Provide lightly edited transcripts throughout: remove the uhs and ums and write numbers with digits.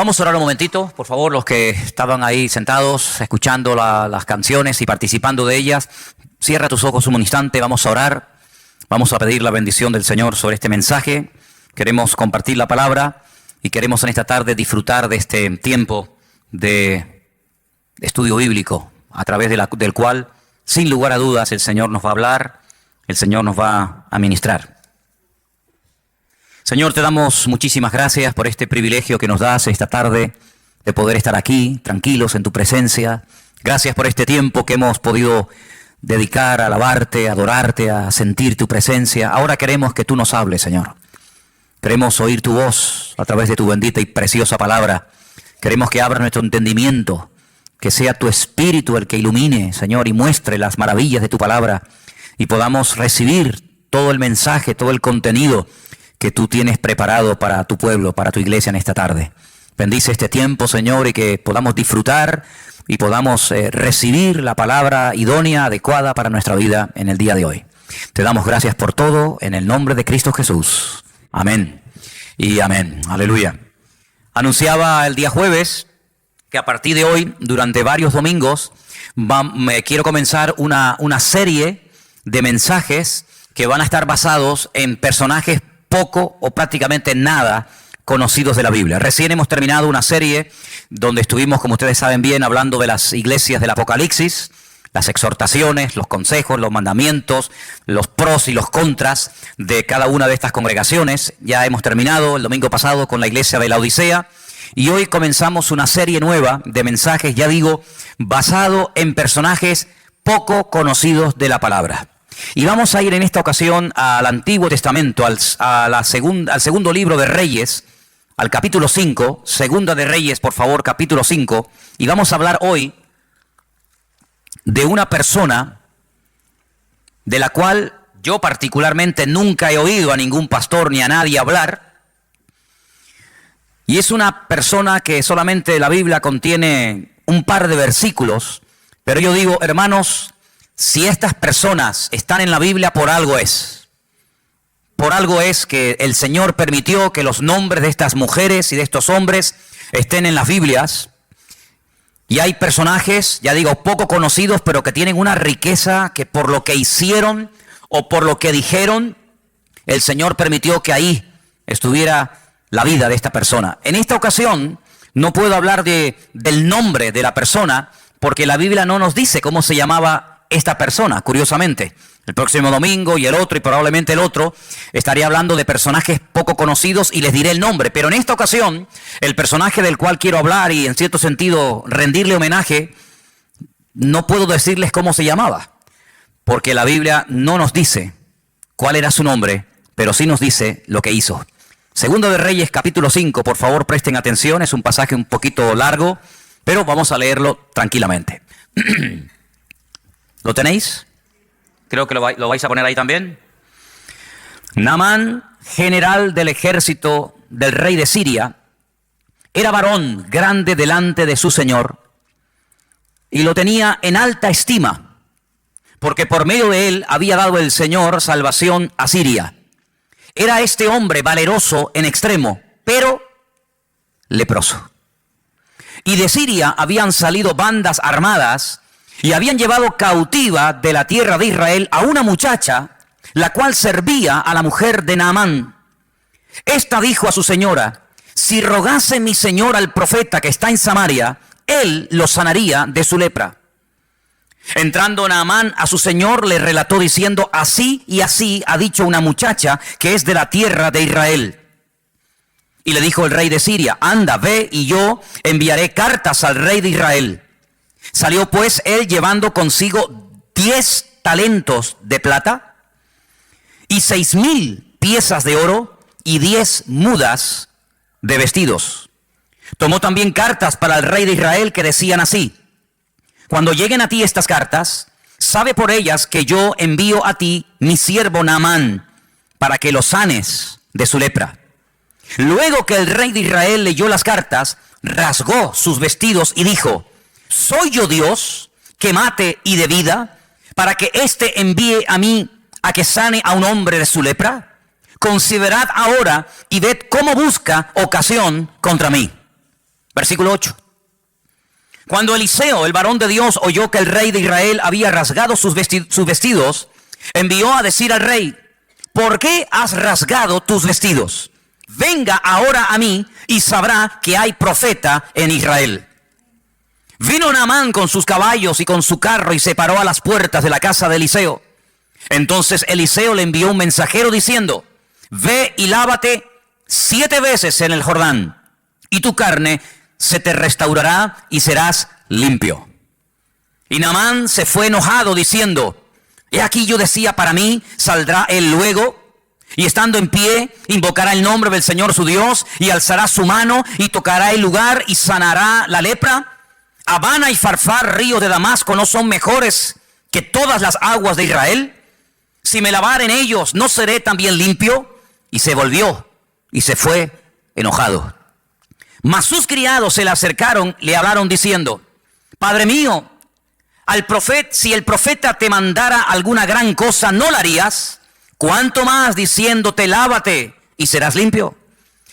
Vamos a orar un momentito, por favor, los que estaban ahí sentados, escuchando las canciones y participando de ellas. Cierra tus ojos un instante, vamos a orar. Vamos a pedir la bendición del Señor sobre este mensaje. Queremos compartir la palabra y queremos en esta tarde disfrutar de este tiempo de estudio bíblico, a través del cual, sin lugar a dudas, el Señor nos va a hablar, el Señor nos va a ministrar. Señor, te damos muchísimas gracias por este privilegio que nos das esta tarde de poder estar aquí, tranquilos en tu presencia. Gracias por este tiempo que hemos podido dedicar a alabarte, a adorarte, a sentir tu presencia. Ahora queremos que tú nos hables, Señor. Queremos oír tu voz a través de tu bendita y preciosa palabra. Queremos que abra nuestro entendimiento, que sea tu Espíritu el que ilumine, Señor, y muestre las maravillas de tu palabra y podamos recibir todo el mensaje, todo el contenido que tú tienes preparado para tu pueblo, para tu iglesia en esta tarde. Bendice este tiempo, Señor, y que podamos disfrutar y podamos recibir la palabra idónea, adecuada para nuestra vida en el día de hoy. Te damos gracias por todo, en el nombre de Cristo Jesús. Amén y amén. Aleluya. Anunciaba el día jueves que a partir de hoy, durante varios domingos, quiero comenzar una serie de mensajes que van a estar basados en personajes poco o prácticamente nada conocidos de la Biblia. Recién hemos terminado una serie donde estuvimos, como ustedes saben bien, hablando de las iglesias del Apocalipsis, las exhortaciones, los consejos, los mandamientos, los pros y los contras de cada una de estas congregaciones. Ya hemos terminado el domingo pasado con la iglesia de la Odisea y hoy comenzamos una serie nueva de mensajes, ya digo, basado en personajes poco conocidos de la palabra. Y vamos a ir en esta ocasión al Antiguo Testamento, al segundo libro de Reyes, al capítulo 5, Segunda de Reyes, por favor, capítulo 5, y vamos a hablar hoy de una persona de la cual yo particularmente nunca he oído a ningún pastor ni a nadie hablar, y es una persona que solamente la Biblia contiene un par de versículos, pero yo digo, hermanos, si estas personas están en la Biblia, por algo es. Por algo es que el Señor permitió que los nombres de estas mujeres y de estos hombres estén en las Biblias. Y hay personajes, ya digo, poco conocidos, pero que tienen una riqueza que por lo que hicieron o por lo que dijeron, el Señor permitió que ahí estuviera la vida de esta persona. En esta ocasión no puedo hablar del nombre de la persona porque la Biblia no nos dice cómo se llamaba esta persona, curiosamente. El próximo domingo y el otro y probablemente el otro estaré hablando de personajes poco conocidos y les diré el nombre, pero en esta ocasión el personaje del cual quiero hablar y en cierto sentido rendirle homenaje, no puedo decirles cómo se llamaba, porque la Biblia no nos dice cuál era su nombre, pero sí nos dice lo que hizo. Segundo de Reyes capítulo 5, por favor presten atención, es un pasaje un poquito largo, pero vamos a leerlo tranquilamente. ¿Lo tenéis? Creo que lo vais a poner ahí también. Naamán, general del ejército del rey de Siria, era varón grande delante de su señor y lo tenía en alta estima, porque por medio de él había dado el Señor salvación a Siria. Era este hombre valeroso en extremo, pero leproso. Y de Siria habían salido bandas armadas y habían llevado cautiva de la tierra de Israel a una muchacha, la cual servía a la mujer de Naamán. Esta dijo a su señora: si rogase mi señor al profeta que está en Samaria, él lo sanaría de su lepra. Entrando Naamán a su señor, le relató diciendo: así y así ha dicho una muchacha que es de la tierra de Israel. Y le dijo el rey de Siria: anda, ve, y yo enviaré cartas al rey de Israel. Salió pues él llevando consigo 10 talentos de plata y 6,000 piezas de oro y 10 mudas de vestidos. Tomó también cartas para el rey de Israel que decían así: cuando lleguen a ti estas cartas, sabe por ellas que yo envío a ti mi siervo Naamán para que lo sanes de su lepra. Luego que el rey de Israel leyó las cartas, rasgó sus vestidos y dijo: ¿soy yo Dios que mate y de vida para que éste envíe a mí a que sane a un hombre de su lepra? Considerad ahora y ved cómo busca ocasión contra mí. Versículo 8. Cuando Eliseo, el varón de Dios, oyó que el rey de Israel había rasgado sus vestidos, envió a decir al rey: ¿por qué has rasgado tus vestidos? Venga ahora a mí y sabrá que hay profeta en Israel. Vino Naamán con sus caballos y con su carro y se paró a las puertas de la casa de Eliseo. Entonces Eliseo le envió un mensajero diciendo: ve y lávate 7 veces en el Jordán, y tu carne se te restaurará y serás limpio. Y Naamán se fue enojado diciendo: he aquí yo decía para mí, saldrá él luego, y estando en pie, invocará el nombre del Señor su Dios, y alzará su mano, y tocará el lugar, y sanará la lepra. Habana y Farfar, ríos de Damasco, ¿no son mejores que todas las aguas de Israel? Si me lavare en ellos, ¿no seré también limpio? Y se volvió, y se fue enojado. Mas sus criados se le acercaron, le hablaron diciendo: Padre mío, si el profeta te mandara alguna gran cosa, ¿no la harías? ¿Cuánto más diciéndote: lávate y serás limpio?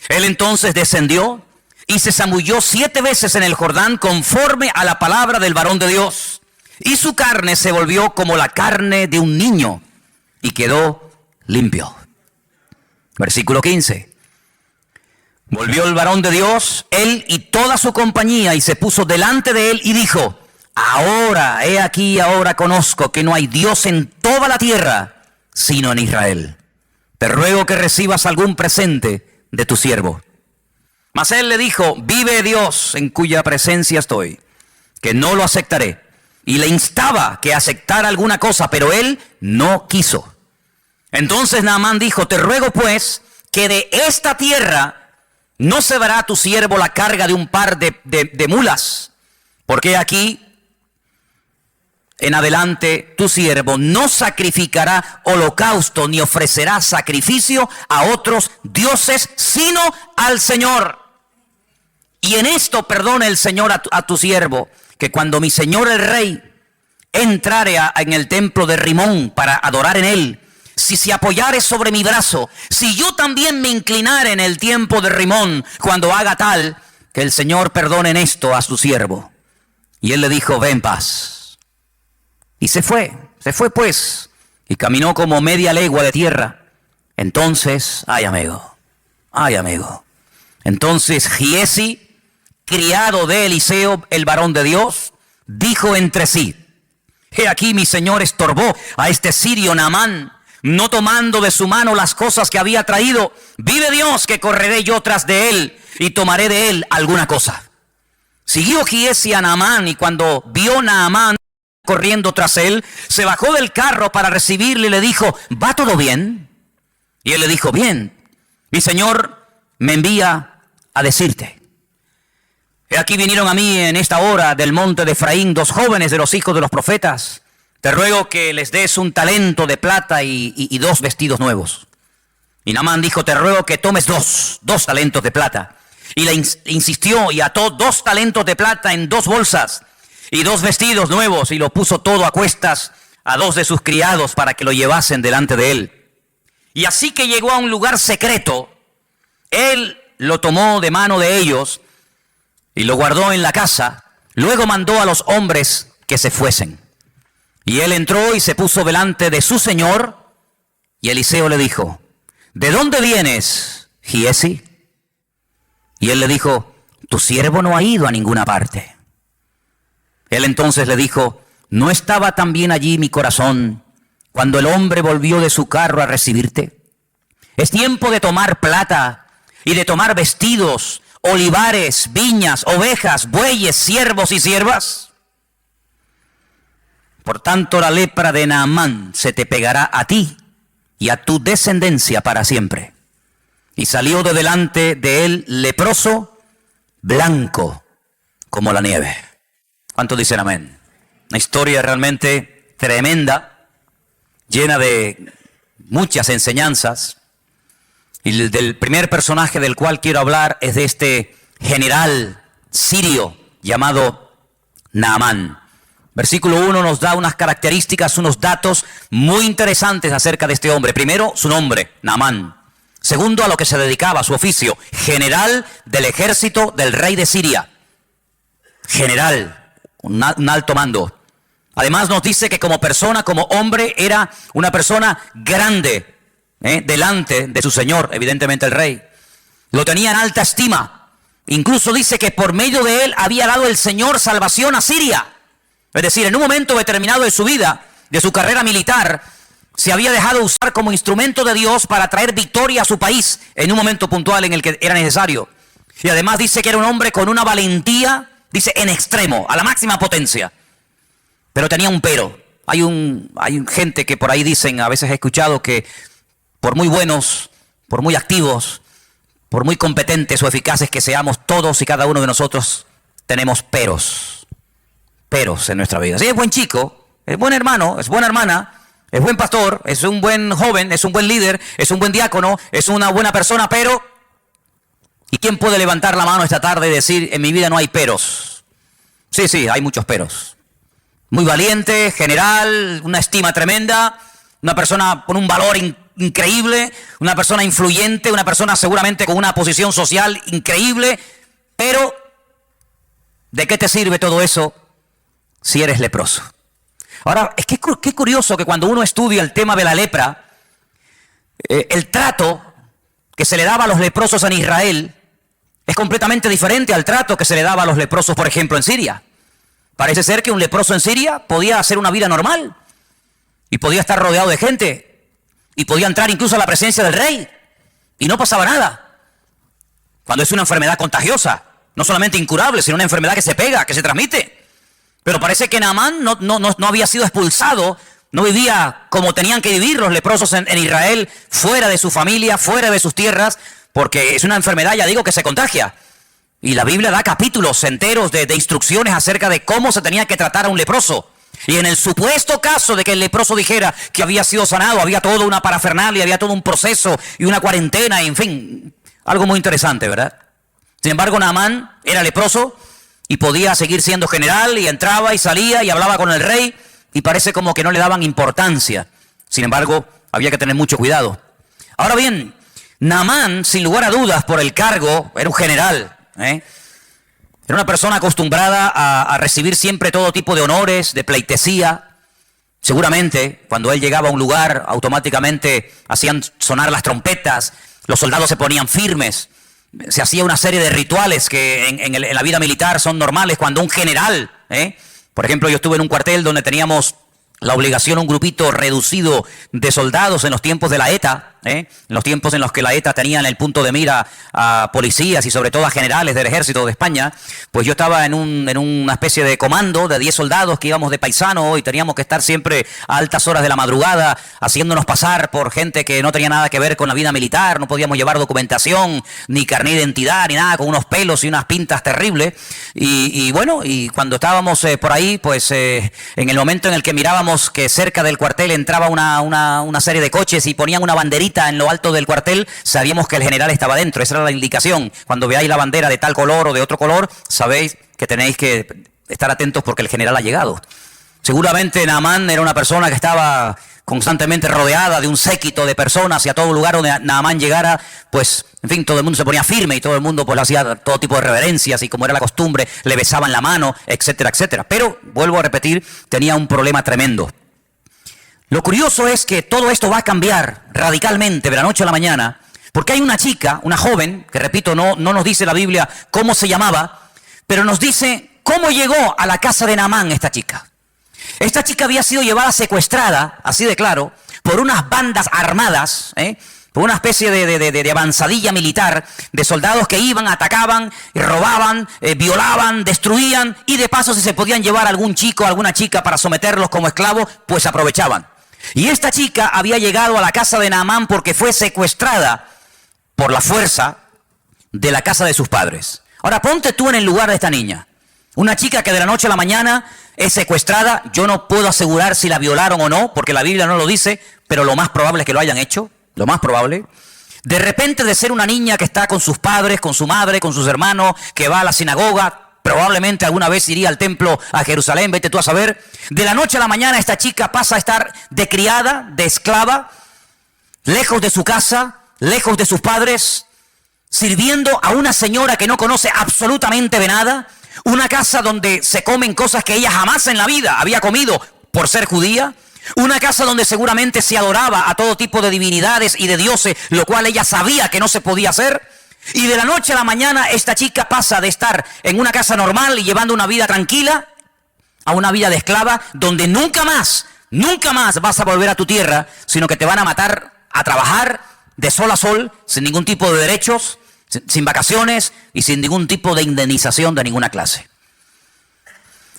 Él entonces descendió y se zambulló 7 veces en el Jordán conforme a la palabra del varón de Dios. Y su carne se volvió como la carne de un niño y quedó limpio. Versículo 15. Volvió el varón de Dios, él y toda su compañía, y se puso delante de él y dijo: ahora, he aquí, ahora conozco que no hay Dios en toda la tierra, sino en Israel. Te ruego que recibas algún presente de tu siervo. Mas él le dijo: vive Dios en cuya presencia estoy, que no lo aceptaré. Y le instaba que aceptara alguna cosa, pero él no quiso. Entonces Naamán dijo: te ruego pues que de esta tierra no se dará a tu siervo la carga de un par de mulas, porque aquí en adelante tu siervo no sacrificará holocausto ni ofrecerá sacrificio a otros dioses, sino al Señor. Y en esto perdone el Señor a tu siervo, que cuando mi señor el rey entrare en el templo de Rimón para adorar en él, si se apoyare sobre mi brazo, si yo también me inclinare en el tiempo de Rimón, cuando haga tal, que el Señor perdone en esto a su siervo. Y él le dijo: ve en paz. Y se fue pues, y caminó como media legua de tierra. Entonces, ay amigo, entonces Giesi, criado de Eliseo, el varón de Dios, dijo entre sí: he aquí mi señor estorbó a este sirio Naamán, no tomando de su mano las cosas que había traído. Vive Dios que correré yo tras de él y tomaré de él alguna cosa. Siguió Giesi a Naamán, y cuando vio Naamán corriendo tras él, se bajó del carro para recibirle y le dijo: ¿va todo bien? Y él le dijo: bien, mi señor me envía a decirte. He aquí vinieron a mí en esta hora del monte de Efraín 2 jóvenes de los hijos de los profetas. Te ruego que les des un talento de plata y 2 vestidos nuevos. Y Naamán dijo: te ruego que tomes dos talentos de plata. Y le insistió y ató 2 talentos de plata en 2 bolsas y 2 vestidos nuevos, y lo puso todo a cuestas a 2 de sus criados para que lo llevasen delante de él. Y así que llegó a un lugar secreto, él lo tomó de mano de ellos y lo guardó en la casa. Luego mandó a los hombres que se fuesen. Y él entró y se puso delante de su señor. Y Eliseo le dijo: ¿de dónde vienes, Giesi? Y él le dijo: tu siervo no ha ido a ninguna parte. Él entonces le dijo: ¿no estaba también allí mi corazón cuando el hombre volvió de su carro a recibirte? Es tiempo de tomar plata y de tomar vestidos, olivares, viñas, ovejas, bueyes, siervos y siervas. Por tanto, la lepra de Naamán se te pegará a ti y a tu descendencia para siempre. Y salió de delante de él leproso, blanco como la nieve. ¿Cuántos dicen amén? Una historia realmente tremenda, llena de muchas enseñanzas. Y del primer personaje del cual quiero hablar es de este general sirio llamado Naamán. Versículo 1 nos da unas características, unos datos muy interesantes acerca de este hombre. Primero, su nombre, Naamán. Segundo, a lo que se dedicaba, su oficio, general del ejército del rey de Siria. general, un alto mando. Además nos dice que como persona, como hombre, era una persona grande, delante de su señor, evidentemente el rey. Lo tenía en alta estima. Incluso dice que por medio de él había dado el Señor salvación a Siria. Es decir, en un momento determinado de su vida, de su carrera militar, se había dejado usar como instrumento de Dios para traer victoria a su país en un momento puntual en el que era necesario. Y además dice que era un hombre con una valentía, dice, en extremo, a la máxima potencia. Pero tenía un pero. Hay gente que por ahí dicen, a veces he escuchado que por muy buenos, por muy activos, por muy competentes o eficaces que seamos, todos y cada uno de nosotros tenemos peros. Peros en nuestra vida. Si es buen chico, es buen hermano, es buena hermana, es buen pastor, es un buen joven, es un buen líder, es un buen diácono, es una buena persona, pero... ¿Y quién puede levantar la mano esta tarde y decir, en mi vida no hay peros? Sí, hay muchos peros. Muy valiente, general, una estima tremenda, una persona con un valor increíble, una persona influyente, una persona seguramente con una posición social increíble, pero ¿de qué te sirve todo eso si eres leproso? Ahora, es que qué curioso que cuando uno estudia el tema de la lepra, el trato que se le daba a los leprosos en Israel es completamente diferente al trato que se le daba a los leprosos, por ejemplo, en Siria. Parece ser que un leproso en Siria podía hacer una vida normal y podía estar rodeado de gente y podía entrar incluso a la presencia del rey y no pasaba nada. Cuando es una enfermedad contagiosa, no solamente incurable, sino una enfermedad que se pega, que se transmite. Pero parece que Naamán no había sido expulsado, no vivía como tenían que vivir los leprosos en Israel, fuera de su familia, fuera de sus tierras, porque es una enfermedad, ya digo, que se contagia. Y la Biblia da capítulos enteros de instrucciones acerca de cómo se tenía que tratar a un leproso. Y en el supuesto caso de que el leproso dijera que había sido sanado, había toda una parafernalia, había todo un proceso y una cuarentena, y en fin, algo muy interesante, ¿verdad? Sin embargo, Naamán era leproso y podía seguir siendo general y entraba y salía y hablaba con el rey y parece como que no le daban importancia. Sin embargo, había que tener mucho cuidado. Ahora bien, Naamán, sin lugar a dudas, por el cargo, era un general, Era una persona acostumbrada a recibir siempre todo tipo de honores, de pleitesía. Seguramente, cuando él llegaba a un lugar, automáticamente hacían sonar las trompetas, los soldados se ponían firmes. Se hacía una serie de rituales que en la vida militar son normales cuando un general, por ejemplo, yo estuve en un cuartel donde teníamos la obligación, un grupito reducido de soldados en los tiempos de la ETA, en los tiempos en los que la ETA tenía en el punto de mira a policías y sobre todo a generales del ejército de España. Pues yo estaba en una especie de comando de 10 soldados que íbamos de paisano y teníamos que estar siempre a altas horas de la madrugada haciéndonos pasar por gente que no tenía nada que ver con la vida militar. No podíamos llevar documentación, ni carnet de identidad, ni nada, con unos pelos y unas pintas terribles. Y bueno, y cuando estábamos por ahí, pues en el momento en el que mirábamos que cerca del cuartel entraba una serie de coches y ponían una banderita en lo alto del cuartel, sabíamos que el general estaba dentro. Esa era la indicación. Cuando veáis la bandera de tal color o de otro color, sabéis que tenéis que estar atentos porque el general ha llegado. Seguramente Naamán era una persona que estaba constantemente rodeada de un séquito de personas y a todo lugar donde Naamán llegara, pues, en fin, todo el mundo se ponía firme y todo el mundo pues le hacía todo tipo de reverencias y como era la costumbre, le besaban la mano, etcétera, etcétera. Pero, vuelvo a repetir, tenía un problema tremendo. Lo curioso es que todo esto va a cambiar radicalmente de la noche a la mañana, porque hay una chica, una joven, que repito, no nos dice la Biblia cómo se llamaba, pero nos dice cómo llegó a la casa de Naamán esta chica. Esta chica había sido llevada secuestrada, así de claro, por unas bandas armadas, por una especie de avanzadilla militar, de soldados que iban, atacaban, robaban, violaban, destruían, y de paso si se podían llevar a algún chico o alguna chica para someterlos como esclavos, pues aprovechaban. Y esta chica había llegado a la casa de Naamán porque fue secuestrada por la fuerza de la casa de sus padres. Ahora ponte tú en el lugar de esta niña. Una chica que de la noche a la mañana es secuestrada. Yo no puedo asegurar si la violaron o no, porque la Biblia no lo dice, pero lo más probable es que lo hayan hecho, lo más probable. De repente, de ser una niña que está con sus padres, con su madre, con sus hermanos, que va a la sinagoga, probablemente alguna vez iría al templo a Jerusalén, vete tú a saber. De la noche a la mañana esta chica pasa a estar de criada, de esclava, lejos de su casa, lejos de sus padres, sirviendo a una señora que no conoce absolutamente de nada, una casa donde se comen cosas que ella jamás en la vida había comido por ser judía, una casa donde seguramente se adoraba a todo tipo de divinidades y de dioses, lo cual ella sabía que no se podía hacer. Y de la noche a la mañana esta chica pasa de estar en una casa normal y llevando una vida tranquila a una vida de esclava donde nunca más vas a volver a tu tierra, sino que te van a matar a trabajar de sol a sol, sin ningún tipo de derechos, sin vacaciones y sin ningún tipo de indemnización de ninguna clase.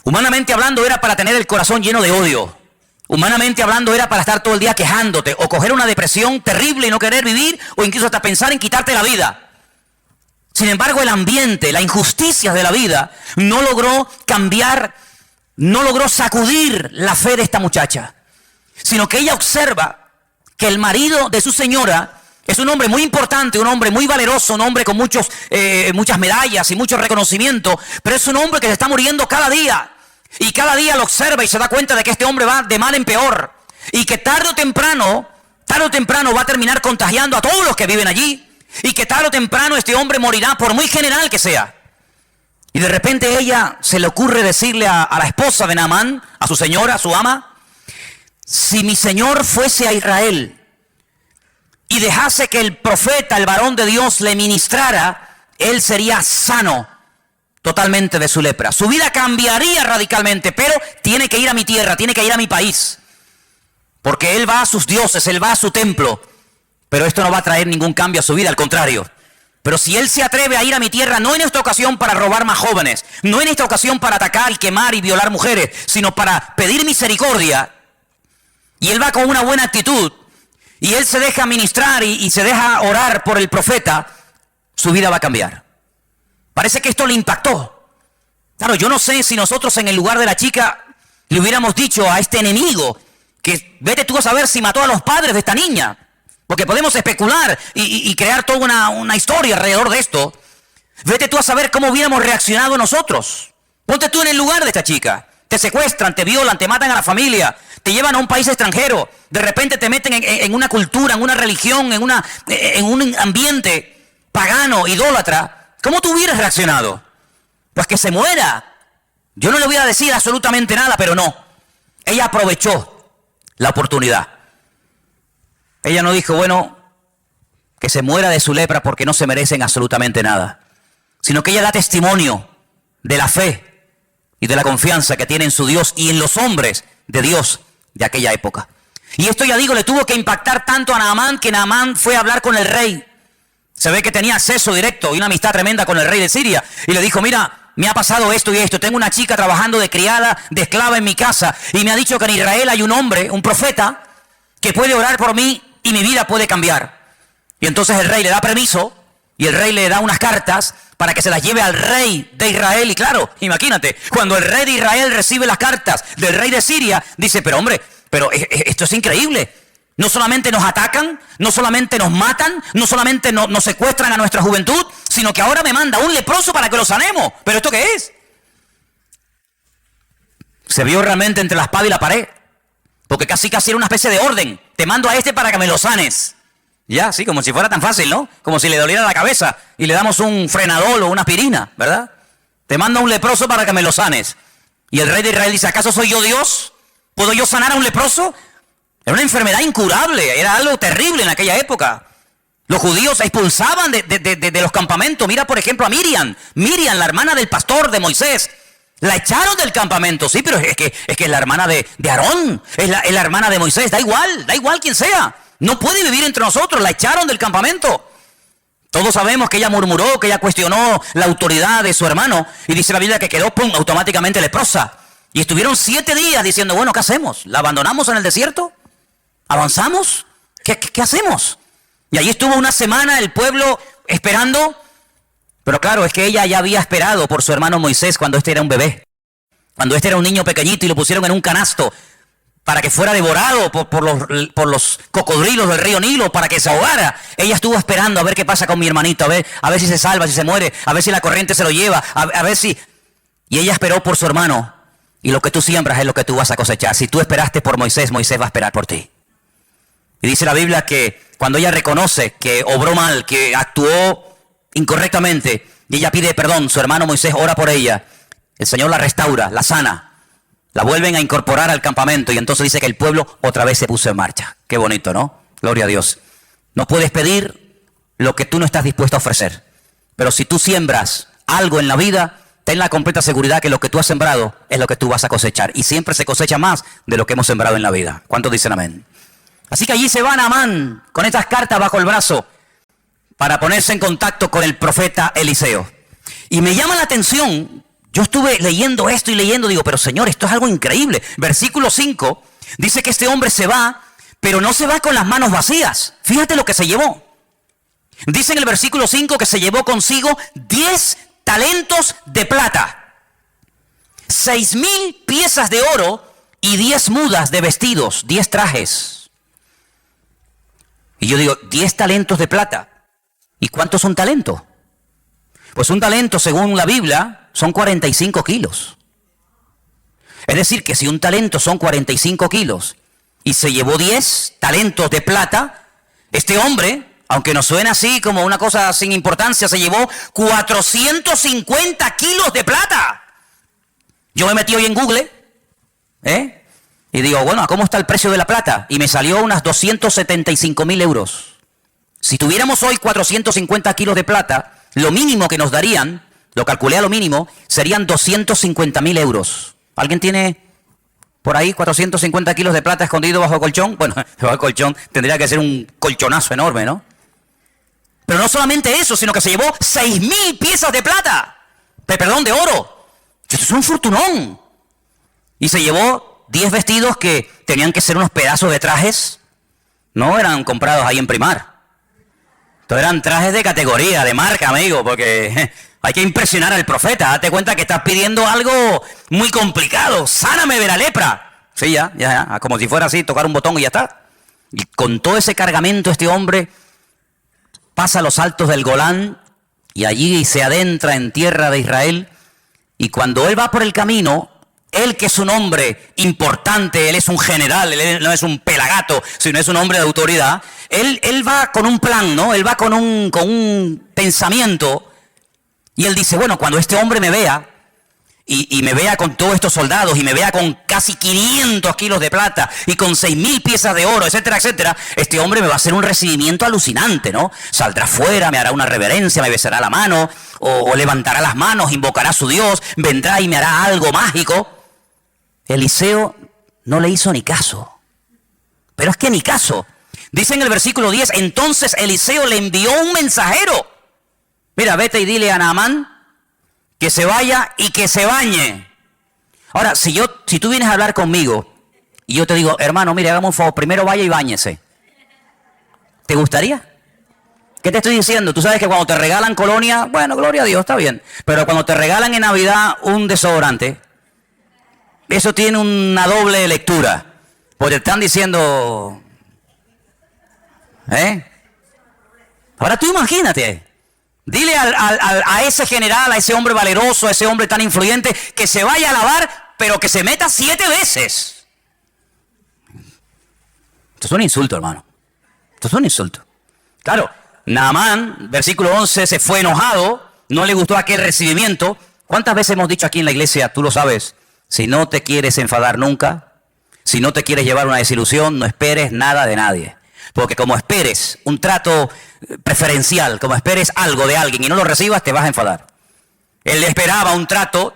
Humanamente hablando era para tener el corazón lleno de odio. Humanamente hablando era para estar todo el día quejándote o coger una depresión terrible y no querer vivir o incluso hasta pensar en quitarte la vida. Sin embargo, el ambiente, la injusticia de la vida no logró cambiar, no logró sacudir la fe de esta muchacha, sino que ella observa que el marido de su señora es un hombre muy importante, un hombre muy valeroso, un hombre con muchas medallas y mucho reconocimiento, pero es un hombre que se está muriendo cada día. Y cada día lo observa y se da cuenta de que este hombre va de mal en peor. Y que tarde o temprano va a terminar contagiando a todos los que viven allí. Y que tarde o temprano este hombre morirá, por muy general que sea. Y de repente ella se le ocurre decirle a la esposa de Naamán, a su señora, a su ama: si mi señor fuese a Israel y dejase que el profeta, el varón de Dios, le ministrara, él sería sano totalmente de su lepra. Su vida cambiaría radicalmente, pero tiene que ir a mi tierra, tiene que ir a mi país. Porque él va a sus dioses, él va a su templo. Pero esto no va a traer ningún cambio a su vida, al contrario. Pero si él se atreve a ir a mi tierra, no en esta ocasión para robar más jóvenes, no en esta ocasión para atacar, quemar y violar mujeres, sino para pedir misericordia, y él va con una buena actitud, y él se deja ministrar y se deja orar por el profeta, su vida va a cambiar. Parece que esto le impactó. Claro, yo no sé si nosotros en el lugar de la chica le hubiéramos dicho a este enemigo que vete tú a saber si mató a los padres de esta niña. Porque podemos especular y crear toda una historia alrededor de esto. Vete tú a saber cómo hubiéramos reaccionado nosotros. Ponte tú en el lugar de esta chica. Te secuestran, te violan, te matan a la familia, te llevan a un país extranjero. De repente te meten en una cultura, en una religión, en un ambiente pagano, idólatra. ¿Cómo tú hubieras reaccionado? Pues que se muera. Yo no le voy a decir absolutamente nada, pero no. Ella aprovechó la oportunidad. Ella no dijo, bueno, que se muera de su lepra porque no se merecen absolutamente nada. Sino que ella da testimonio de la fe y de la confianza que tiene en su Dios y en los hombres de Dios de aquella época. Y esto, ya digo, le tuvo que impactar tanto a Naamán que Naamán fue a hablar con el rey. Se ve que tenía acceso directo y una amistad tremenda con el rey de Siria. Y le dijo, mira, me ha pasado esto y esto. Tengo una chica trabajando de criada, de esclava en mi casa. Y me ha dicho que en Israel hay un hombre, un profeta, que puede orar por mí y mi vida puede cambiar. Y entonces el rey le da permiso y el rey le da unas cartas para que se las lleve al rey de Israel. Y claro, imagínate, cuando el rey de Israel recibe las cartas del rey de Siria, dice, pero hombre, esto es increíble. No solamente nos atacan, no solamente nos matan, no solamente nos secuestran a nuestra juventud, sino que ahora me manda un leproso para que lo sanemos. ¿Pero esto qué es? Se vio realmente entre la espada y la pared, porque casi era una especie de orden. Te mando a este para que me lo sanes. Ya, sí, como si fuera tan fácil, ¿no? Como si le doliera la cabeza y le damos un frenadol o una aspirina, ¿verdad? Te mando a un leproso para que me lo sanes. Y el rey de Israel dice, ¿acaso soy yo Dios? ¿Puedo yo sanar a un leproso? Era una enfermedad incurable, era algo terrible en aquella época. Los judíos expulsaban de los campamentos. Mira, por ejemplo, a Miriam, la hermana del pastor de Moisés. La echaron del campamento, sí, pero es que es la hermana de Aarón, es la hermana de Moisés, da igual quien sea. No puede vivir entre nosotros, la echaron del campamento. Todos sabemos que ella murmuró, que ella cuestionó la autoridad de su hermano. Y dice la Biblia que quedó, pum, automáticamente leprosa. Y estuvieron 7 días diciendo, bueno, ¿qué hacemos? ¿La abandonamos en el desierto? ¿Avanzamos? ¿Qué hacemos? Y allí estuvo una semana el pueblo esperando. Pero claro, es que ella ya había esperado por su hermano Moisés cuando este era un bebé. Cuando este era un niño pequeñito y lo pusieron en un canasto para que fuera devorado por los cocodrilos del río Nilo, para que se ahogara. Ella estuvo esperando a ver qué pasa con mi hermanito, a ver si se salva, si se muere, a ver si la corriente se lo lleva, a ver si... Y ella esperó por su hermano. Y lo que tú siembras es lo que tú vas a cosechar. Si tú esperaste por Moisés, Moisés va a esperar por ti. Y dice la Biblia que cuando ella reconoce que obró mal, que actuó incorrectamente, y ella pide perdón, su hermano Moisés ora por ella, El Señor la restaura, la sana, la vuelven a incorporar al campamento y entonces dice que el pueblo otra vez se puso en marcha. Qué bonito, ¿no? Gloria a Dios. No puedes pedir lo que tú no estás dispuesto a ofrecer. Pero si tú siembras algo en la vida, ten la completa seguridad que lo que tú has sembrado es lo que tú vas a cosechar. Y siempre se cosecha más de lo que hemos sembrado en la vida. ¿Cuántos dicen amén? Así que allí se va Naamán con estas cartas bajo el brazo para ponerse en contacto con el profeta Eliseo. Y me llama la atención, yo estuve leyendo esto y leyendo, digo, pero Señor, esto es algo increíble. Versículo 5 dice que este hombre se va, pero no se va con las manos vacías. Fíjate lo que se llevó. Dice en el versículo 5 que se llevó consigo 10 talentos de plata, 6,000 piezas de oro y 10 mudas de vestidos, 10 trajes. Y yo digo, 10 talentos de plata. ¿Y cuántos son talentos? Pues un talento, según la Biblia, son 45 kilos. Es decir, que si un talento son 45 kilos y se llevó 10 talentos de plata, este hombre, aunque nos suene así como una cosa sin importancia, se llevó 450 kilos de plata. Yo me metí hoy en Google, y digo, bueno, ¿cómo está el precio de la plata? Y me salió unas 275.000 euros. Si tuviéramos hoy 450 kilos de plata, lo mínimo que nos darían, lo calculé a lo mínimo, serían 250.000 euros. ¿Alguien tiene por ahí 450 kilos de plata escondido bajo el colchón? Bueno, bajo el colchón tendría que ser un colchonazo enorme, ¿no? Pero no solamente eso, sino que se llevó 6,000 piezas de plata. Perdón, de oro. Esto es un fortunón. Y se llevó 10 vestidos que tenían que ser unos pedazos de trajes. No eran comprados ahí en Primar. Entonces eran trajes de categoría, de marca, amigo, porque hay que impresionar al profeta. Date cuenta que estás pidiendo algo muy complicado. Sáname de la lepra. Sí, ya. Como si fuera así, tocar un botón y ya está. Y con todo ese cargamento este hombre pasa los altos del Golán y allí se adentra en tierra de Israel. Y cuando él va por el camino, él que es un hombre importante, él es un general, él no es un pelagato, sino es un hombre de autoridad, él va con un plan, ¿no? Él va con un pensamiento y él dice, bueno, cuando este hombre me vea y me vea con todos estos soldados y me vea con casi 500 kilos de plata y con 6,000 piezas de oro, etcétera, etcétera, este hombre me va a hacer un recibimiento alucinante, ¿no? Saldrá fuera, me hará una reverencia, me besará la mano o levantará las manos, invocará a su Dios, vendrá y me hará algo mágico. Eliseo no le hizo ni caso. Pero es que ni caso. Dice en el versículo 10, entonces Eliseo le envió un mensajero. Mira, vete y dile a Naamán que se vaya y que se bañe. Ahora, si tú vienes a hablar conmigo y yo te digo, hermano, mire, hagamos un favor, primero vaya y báñese. ¿Te gustaría? ¿Qué te estoy diciendo? Tú sabes que cuando te regalan colonia, bueno, gloria a Dios, está bien. Pero cuando te regalan en Navidad un desodorante, eso tiene una doble lectura. Porque te están diciendo, Ahora tú imagínate. Dile a ese general, a ese hombre valeroso, a ese hombre tan influyente, que se vaya a lavar, pero que se meta 7 veces. Esto es un insulto, hermano. Esto es un insulto. Claro, Naamán, versículo 11, se fue enojado, no le gustó aquel recibimiento. ¿Cuántas veces hemos dicho aquí en la iglesia, tú lo sabes, si no te quieres enfadar nunca, si no te quieres llevar una desilusión, no esperes nada de nadie? Porque como esperes un trato preferencial, como esperes algo de alguien y no lo recibas, te vas a enfadar. Él esperaba un trato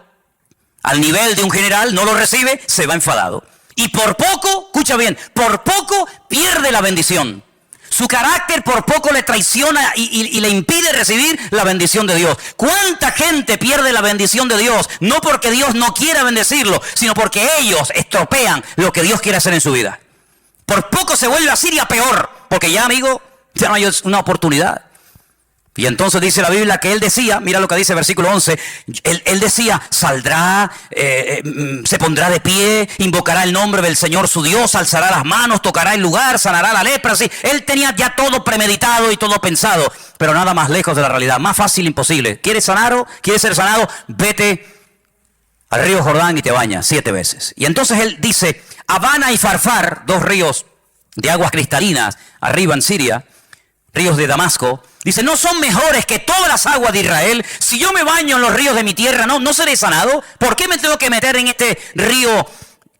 al nivel de un general, no lo recibe, se va enfadado. Y por poco, escucha bien, por poco pierde la bendición. Su carácter por poco le traiciona y le impide recibir la bendición de Dios. ¿Cuánta gente pierde la bendición de Dios? No porque Dios no quiera bendecirlo, sino porque ellos estropean lo que Dios quiere hacer en su vida. Por poco se vuelve a Siria peor, porque ya, amigo, ya no hay una oportunidad. Y entonces dice la Biblia que él decía, mira lo que dice el versículo 11, él decía, saldrá, se pondrá de pie, invocará el nombre del Señor su Dios, alzará las manos, tocará el lugar, sanará la lepra. Así. Él tenía ya todo premeditado y todo pensado, pero nada más lejos de la realidad, más fácil imposible. ¿Quieres ser sanado? Vete al río Jordán y te bañas 7 veces. Y entonces él dice, Abana y Farfar, 2 ríos de aguas cristalinas arriba en Siria, ríos de Damasco, dice, ¿no son mejores que todas las aguas de Israel? Si yo me baño en los ríos de mi tierra, ¿no seré sanado? ¿Por qué me tengo que meter en este río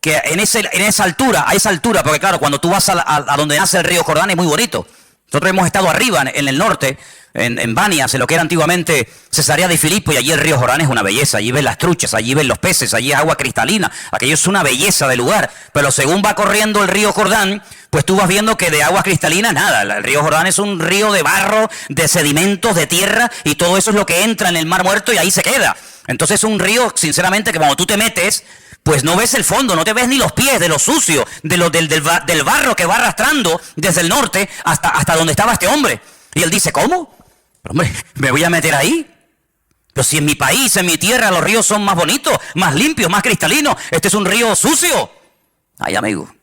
que en esa altura, a esa altura? Porque claro, cuando tú vas a donde nace el río Jordán es muy bonito. Nosotros hemos estado arriba en el norte, en Banias, en lo que era antiguamente Cesarea de Filipo, y allí el río Jordán es una belleza. Allí ves las truchas, allí ves los peces, allí es agua cristalina. Aquello es una belleza de lugar. Pero según va corriendo el río Jordán, pues tú vas viendo que de aguas cristalinas nada. El río Jordán es un río de barro, de sedimentos, de tierra, y todo eso es lo que entra en el Mar Muerto y ahí se queda. Entonces es un río, sinceramente, que cuando tú te metes, pues no ves el fondo, no te ves ni los pies de lo sucio, del barro que va arrastrando desde el norte hasta donde estaba este hombre. Y él dice, ¿cómo? Pero hombre, ¿me voy a meter ahí? Pero si en mi país, en mi tierra, los ríos son más bonitos, más limpios, más cristalinos, este es un río sucio. Ay, amigo,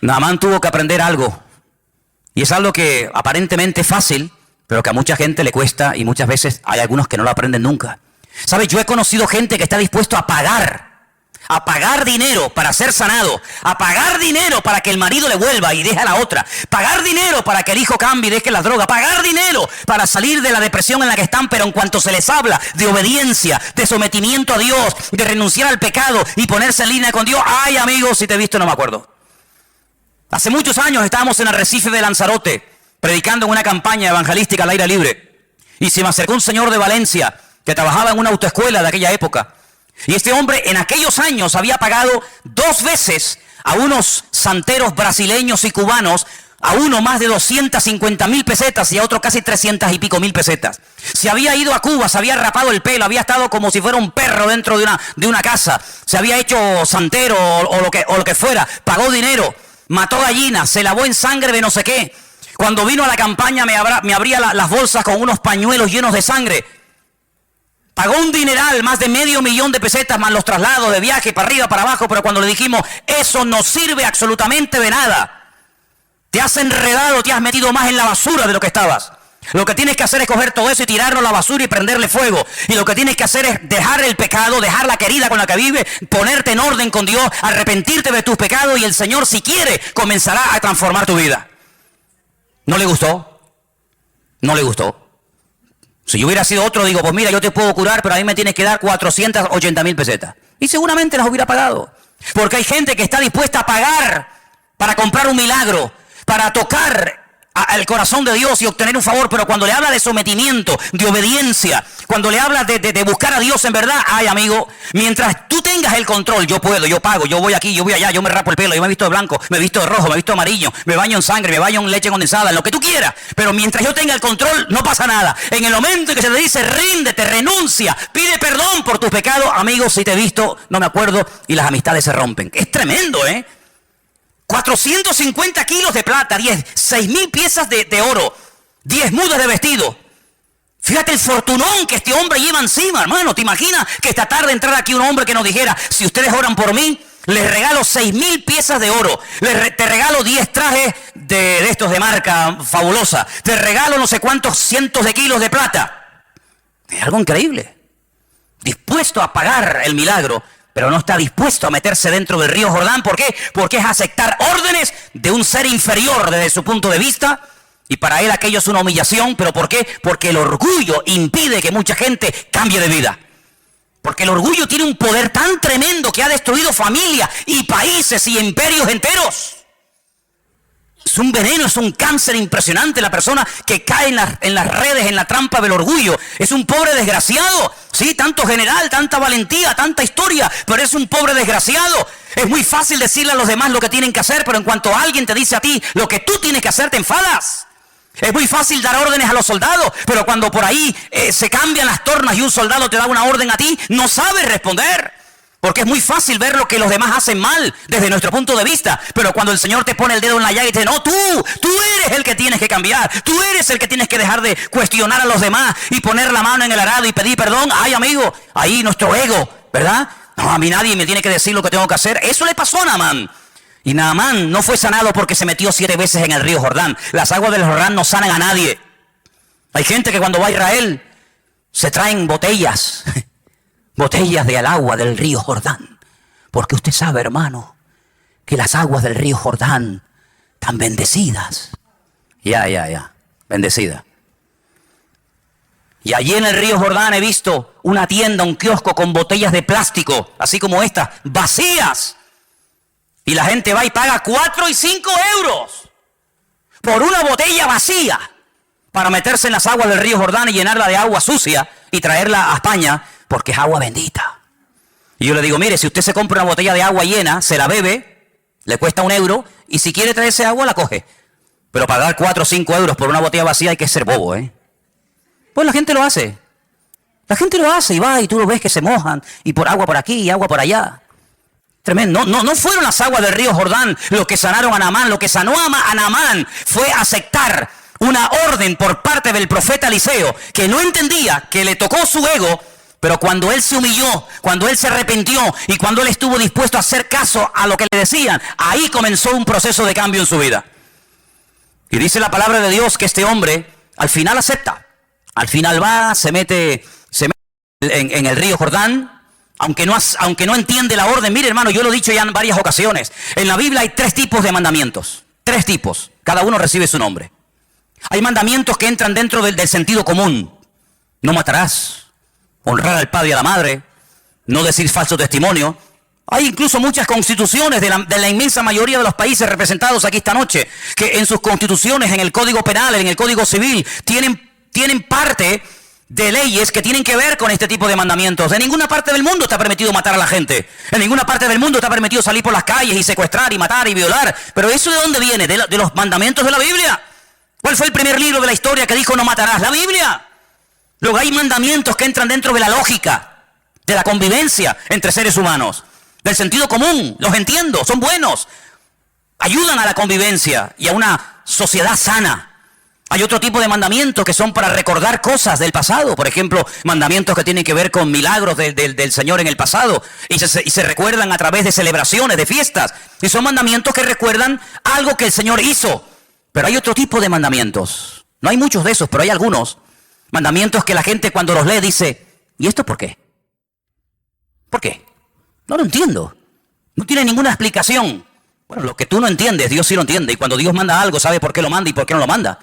Naamán tuvo que aprender algo. Y es algo que aparentemente es fácil, pero que a mucha gente le cuesta, y muchas veces hay algunos que no lo aprenden nunca. ¿Sabes? Yo he conocido gente que está dispuesto a pagar dinero para ser sanado, a pagar dinero para que el marido le vuelva y deje a la otra, pagar dinero para que el hijo cambie y deje la droga, pagar dinero para salir de la depresión en la que están, pero en cuanto se les habla de obediencia, de sometimiento a Dios, de renunciar al pecado y ponerse en línea con Dios, ay amigos, si te he visto no me acuerdo. Hace muchos años estábamos en Arrecife de Lanzarote, predicando en una campaña evangelística al aire libre, y se me acercó un señor de Valencia que trabajaba en una autoescuela de aquella época. Y este hombre en aquellos años había pagado 2 veces a unos santeros brasileños y cubanos, a uno más de 250,000 pesetas y a otro casi 300 y pico mil pesetas. Se había ido a Cuba, se había rapado el pelo, había estado como si fuera un perro dentro de una casa, se había hecho santero o lo que fuera, pagó dinero, mató gallinas, se lavó en sangre de no sé qué. Cuando vino a la campaña me abría las bolsas con unos pañuelos llenos de sangre. Pagó un dineral, más de $500,000 de pesetas, más los traslados de viaje para arriba, para abajo, pero cuando le dijimos, eso no sirve absolutamente de nada. Te has enredado, te has metido más en la basura de lo que estabas. Lo que tienes que hacer es coger todo eso y tirarlo a la basura y prenderle fuego. Y lo que tienes que hacer es dejar el pecado, dejar la querida con la que vives, ponerte en orden con Dios, arrepentirte de tus pecados y el Señor, si quiere, comenzará a transformar tu vida. ¿No le gustó? No le gustó. Si yo hubiera sido otro, digo, pues mira, yo te puedo curar, pero a mí me tienes que dar 480,000 pesetas. Y seguramente las hubiera pagado. Porque hay gente que está dispuesta a pagar para comprar un milagro, para tocar al corazón de Dios y obtener un favor, pero cuando le habla de sometimiento, de obediencia, cuando le habla de buscar a Dios en verdad, ay amigo, mientras tú tengas el control, yo puedo, yo pago, yo voy aquí, yo voy allá, yo me rapo el pelo, yo me he visto de blanco, me he visto de rojo, me he visto de amarillo, me baño en sangre, me baño en leche condensada, en lo que tú quieras, pero mientras yo tenga el control, no pasa nada. En el momento en que se te dice, ríndete, renuncia, pide perdón por tus pecados, amigos, si te he visto, no me acuerdo, y las amistades se rompen. Es tremendo, 450 kilos de plata, 6,000 piezas de oro, 10 mudas de vestido. Fíjate el fortunón que este hombre lleva encima, hermano. ¿Te imaginas que esta tarde entrara aquí un hombre que nos dijera, si ustedes oran por mí, les regalo 6,000 piezas de oro, te regalo 10 trajes de estos de marca fabulosa, te regalo no sé cuántos cientos de kilos de plata? Es algo increíble. Dispuesto a pagar el milagro, pero no está dispuesto a meterse dentro del río Jordán. ¿Por qué? Porque es aceptar órdenes de un ser inferior desde su punto de vista, y para él aquello es una humillación. ¿Pero por qué? Porque el orgullo impide que mucha gente cambie de vida. Porque el orgullo tiene un poder tan tremendo que ha destruido familias y países y imperios enteros. Es un veneno, es un cáncer impresionante la persona que cae en las redes, en la trampa del orgullo. Es un pobre desgraciado. Sí, tanto general, tanta valentía, tanta historia, pero es un pobre desgraciado. Es muy fácil decirle a los demás lo que tienen que hacer, pero en cuanto alguien te dice a ti lo que tú tienes que hacer, te enfadas. Es muy fácil dar órdenes a los soldados, pero cuando por ahí se cambian las tornas y un soldado te da una orden a ti, no sabes responder. Porque es muy fácil ver lo que los demás hacen mal desde nuestro punto de vista. Pero cuando el Señor te pone el dedo en la llaga y te dice, no, tú eres el que tienes que cambiar. Tú eres el que tienes que dejar de cuestionar a los demás y poner la mano en el arado y pedir perdón. Ay, amigo, ahí nuestro ego, ¿verdad? No, a mí nadie me tiene que decir lo que tengo que hacer. Eso le pasó a Naamán. Y Naamán no fue sanado porque se metió 7 veces en el río Jordán. Las aguas del Jordán no sanan a nadie. Hay gente que cuando va a Israel se traen botellas del agua del río Jordán. Porque usted sabe, hermano, que las aguas del río Jordán están bendecidas. Ya. bendecida. Y allí en el río Jordán he visto una tienda, un kiosco con botellas de plástico, así como estas, vacías. Y la gente va y paga 4 y 5 euros por una botella vacía para meterse en las aguas del río Jordán y llenarla de agua sucia y traerla a España porque es agua bendita. Y yo le digo, mire, si usted se compra una botella de agua llena, se la bebe, le cuesta 1 euro y si quiere traerse agua la coge. Pero pagar 4 o 5 euros por una botella vacía hay que ser bobo, ¿eh? Pues la gente lo hace. La gente lo hace y va y tú lo ves que se mojan y por agua por aquí y agua por allá. Tremendo. No fueron las aguas del río Jordán lo que sanaron a Naamán. Lo que sanó a Naamán fue aceptar una orden por parte del profeta Eliseo que no entendía, que le tocó su ego, pero cuando él se humilló, cuando él se arrepintió y cuando él estuvo dispuesto a hacer caso a lo que le decían, ahí comenzó un proceso de cambio en su vida. Y dice la palabra de Dios que este hombre al final acepta. Al final va, se mete en el río Jordán, aunque no entiende la orden. Mire, hermano, yo lo he dicho ya en varias ocasiones. En la Biblia hay 3 tipos de mandamientos. 3 tipos. Cada uno recibe su nombre. Hay mandamientos que entran dentro del sentido común. No matarás. Honrar al padre y a la madre. No decir falso testimonio. Hay incluso muchas constituciones de la inmensa mayoría de los países representados aquí esta noche, que en sus constituciones, en el Código Penal, en el Código Civil, tienen parte de leyes que tienen que ver con este tipo de mandamientos. En ninguna parte del mundo está permitido matar a la gente. En ninguna parte del mundo está permitido salir por las calles y secuestrar y matar y violar. Pero ¿eso de dónde viene? De los mandamientos de la Biblia. ¿Cuál fue el primer libro de la historia que dijo no matarás? La Biblia. Luego hay mandamientos que entran dentro de la lógica, de la convivencia entre seres humanos, del sentido común. Los entiendo, son buenos. Ayudan a la convivencia y a una sociedad sana. Hay otro tipo de mandamientos que son para recordar cosas del pasado. Por ejemplo, mandamientos que tienen que ver con milagros del Señor en el pasado. Y se recuerdan a través de celebraciones, de fiestas. Y son mandamientos que recuerdan algo que el Señor hizo. Pero hay otro tipo de mandamientos. No hay muchos de esos, pero hay algunos. Mandamientos que la gente cuando los lee dice, ¿y esto por qué? ¿Por qué? No lo entiendo. No tiene ninguna explicación. Bueno, lo que tú no entiendes, Dios sí lo entiende. Y cuando Dios manda algo, sabe por qué lo manda y por qué no lo manda.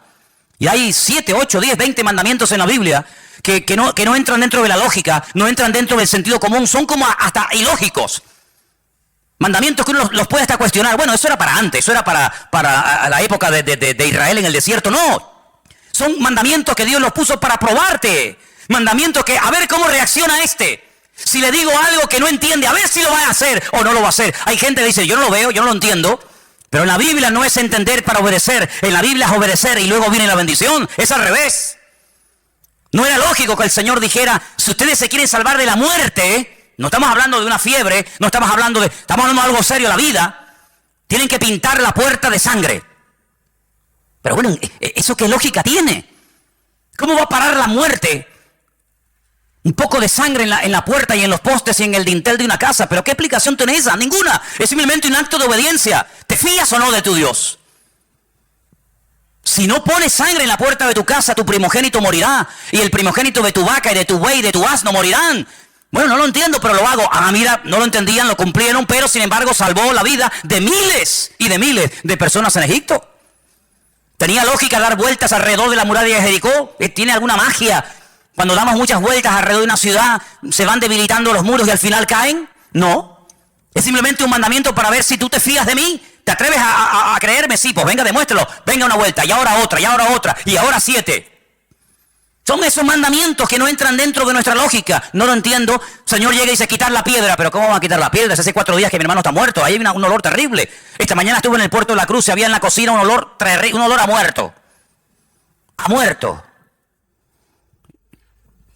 Y hay 7, 8, 10, 20 mandamientos en la Biblia que no entran dentro de la lógica, no entran dentro del sentido común, son como hasta ilógicos. Mandamientos que uno los puede hasta cuestionar. Bueno, eso era para antes, eso era para la época de Israel en el desierto. No, son mandamientos que Dios los puso para probarte. Mandamientos que, a ver cómo reacciona este. Si le digo algo que no entiende, a ver si lo va a hacer o no lo va a hacer. Hay gente que dice, yo no lo veo, yo no lo entiendo. Pero en la Biblia no es entender para obedecer. En la Biblia es obedecer y luego viene la bendición. Es al revés. No era lógico que el Señor dijera, si ustedes se quieren salvar de la muerte, no estamos hablando de una fiebre, estamos hablando de algo serio, la vida. Tienen que pintar la puerta de sangre. Pero bueno, ¿eso qué lógica tiene? ¿Cómo va a parar la muerte? Un poco de sangre en la puerta y en los postes y en el dintel de una casa. ¿Pero qué explicación tiene esa? Ninguna. Es simplemente un acto de obediencia. ¿Te fías o no de tu Dios? Si no pones sangre en la puerta de tu casa, tu primogénito morirá. Y el primogénito de tu vaca y de tu buey y de tu asno morirán. Bueno, no lo entiendo, pero lo hago. Ah, mira, no lo entendían, lo cumplieron, pero sin embargo salvó la vida de miles y de miles de personas en Egipto. ¿Tenía lógica dar vueltas alrededor de la muralla de Jericó? ¿Tiene alguna magia? Cuando damos muchas vueltas alrededor de una ciudad, ¿se van debilitando los muros y al final caen? No. Es simplemente un mandamiento para ver si tú te fías de mí. ¿Te atreves a creerme? Sí, pues venga, demuéstralo. Venga una vuelta, y ahora otra, y ahora otra, y ahora 7. Son esos mandamientos que no entran dentro de nuestra lógica. No lo entiendo. El Señor llega y dice, quitar la piedra. ¿Pero cómo va a quitar la piedra? Hace 4 días que mi hermano está muerto. Ahí hay un olor terrible. Esta mañana estuve en el puerto de la Cruz y había en la cocina un olor a muerto. A muerto.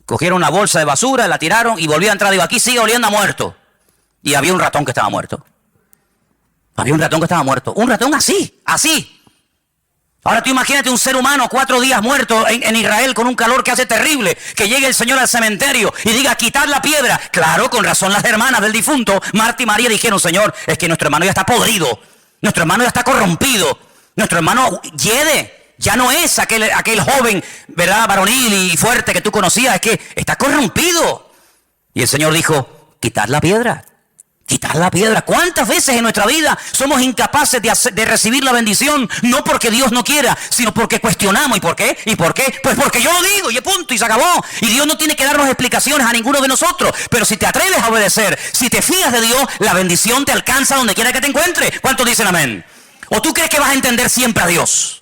Cogieron una bolsa de basura, la tiraron y volvió a entrar. Digo, aquí sigue oliendo a muerto. Y había un ratón que estaba muerto. Había un ratón que estaba muerto. Un ratón así. Ahora tú imagínate un ser humano 4 días muerto en Israel con un calor que hace terrible. Que llegue el Señor al cementerio y diga, quitar la piedra. Claro, con razón las hermanas del difunto, Marta y María, dijeron, Señor, es que nuestro hermano ya está podrido. Nuestro hermano ya está corrompido. Nuestro hermano hiede. Ya no es aquel joven, ¿verdad?, varonil y fuerte que tú conocías. Es que está corrompido. Y el Señor dijo, quitad la piedra. Quitar la piedra. ¿Cuántas veces en nuestra vida somos incapaces de recibir la bendición? No porque Dios no quiera, sino porque cuestionamos. ¿Y por qué? ¿Y por qué? Pues porque yo lo digo y punto y se acabó. Y Dios no tiene que darnos explicaciones a ninguno de nosotros. Pero si te atreves a obedecer, si te fías de Dios, la bendición te alcanza donde quiera que te encuentre. ¿Cuántos dicen amén? ¿O tú crees que vas a entender siempre a Dios?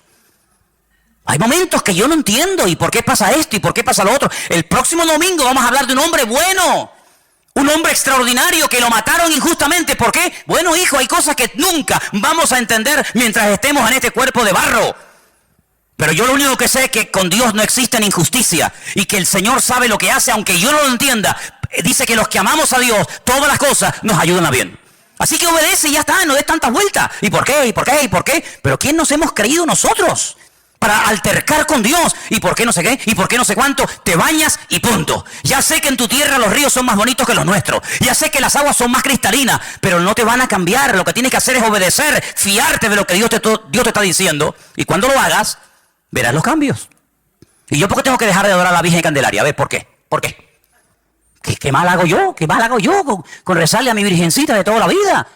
Hay momentos que yo no entiendo. ¿Y por qué pasa esto? ¿Y por qué pasa lo otro? El próximo domingo vamos a hablar de un hombre bueno. Un hombre extraordinario que lo mataron injustamente. ¿Por qué? Bueno, hijo, hay cosas que nunca vamos a entender mientras estemos en este cuerpo de barro. Pero yo lo único que sé es que con Dios no existe injusticia y que el Señor sabe lo que hace, aunque yo no lo entienda. Dice que los que amamos a Dios, todas las cosas nos ayudan a bien. Así que obedece y ya está, no des tantas vueltas. ¿Y por qué? ¿Y por qué? ¿Y por qué? Pero ¿quién nos hemos creído nosotros para altercar con Dios? ¿Y por qué no sé qué? ¿Y por qué no sé cuánto? Te bañas y punto. Ya sé que en tu tierra los ríos son más bonitos que los nuestros. Ya sé que las aguas son más cristalinas, pero no te van a cambiar. Lo que tienes que hacer es obedecer, fiarte de lo que Dios te está diciendo. Y cuando lo hagas, verás los cambios. ¿Y yo por qué tengo que dejar de adorar a la Virgen Candelaria? A ver, ¿por qué? ¿Por qué? ¿Qué mal hago yo? ¿Qué mal hago yo con rezarle a mi virgencita de toda la vida?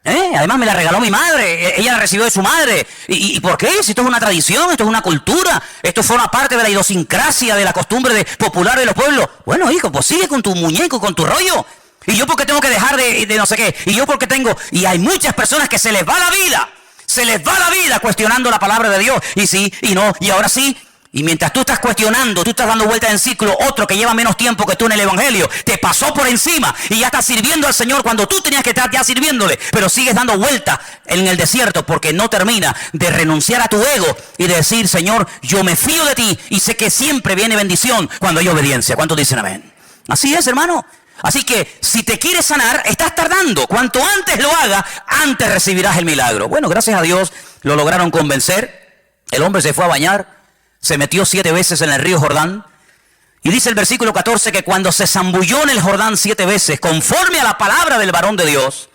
Además me la regaló mi madre, ella la recibió de su madre. ¿Y por qué? Si esto es una tradición, esto es una cultura, esto forma parte de la idiosincrasia, de la costumbre popular de los pueblos. Bueno, hijo, pues sigue con tu muñeco, con tu rollo. ¿Y yo por qué tengo que dejar de no sé qué? ¿Y yo por qué tengo? Y hay muchas personas que se les va la vida. Se les va la vida cuestionando la palabra de Dios. Y sí, y no, y ahora sí. Y mientras tú estás cuestionando, tú estás dando vueltas en ciclo, otro que lleva menos tiempo que tú en el evangelio, te pasó por encima y ya estás sirviendo al Señor cuando tú tenías que estar ya sirviéndole, pero sigues dando vueltas en el desierto porque no termina de renunciar a tu ego y de decir, Señor, yo me fío de ti y sé que siempre viene bendición cuando hay obediencia. ¿Cuántos dicen amén? Así es, hermano. Así que si te quieres sanar, estás tardando. Cuanto antes lo hagas, antes recibirás el milagro. Bueno, gracias a Dios lo lograron convencer. El hombre se fue a bañar. Se metió 7 veces en el río Jordán. Y dice el versículo 14 que cuando se zambulló en el Jordán 7 veces, conforme a la palabra del varón de Dios,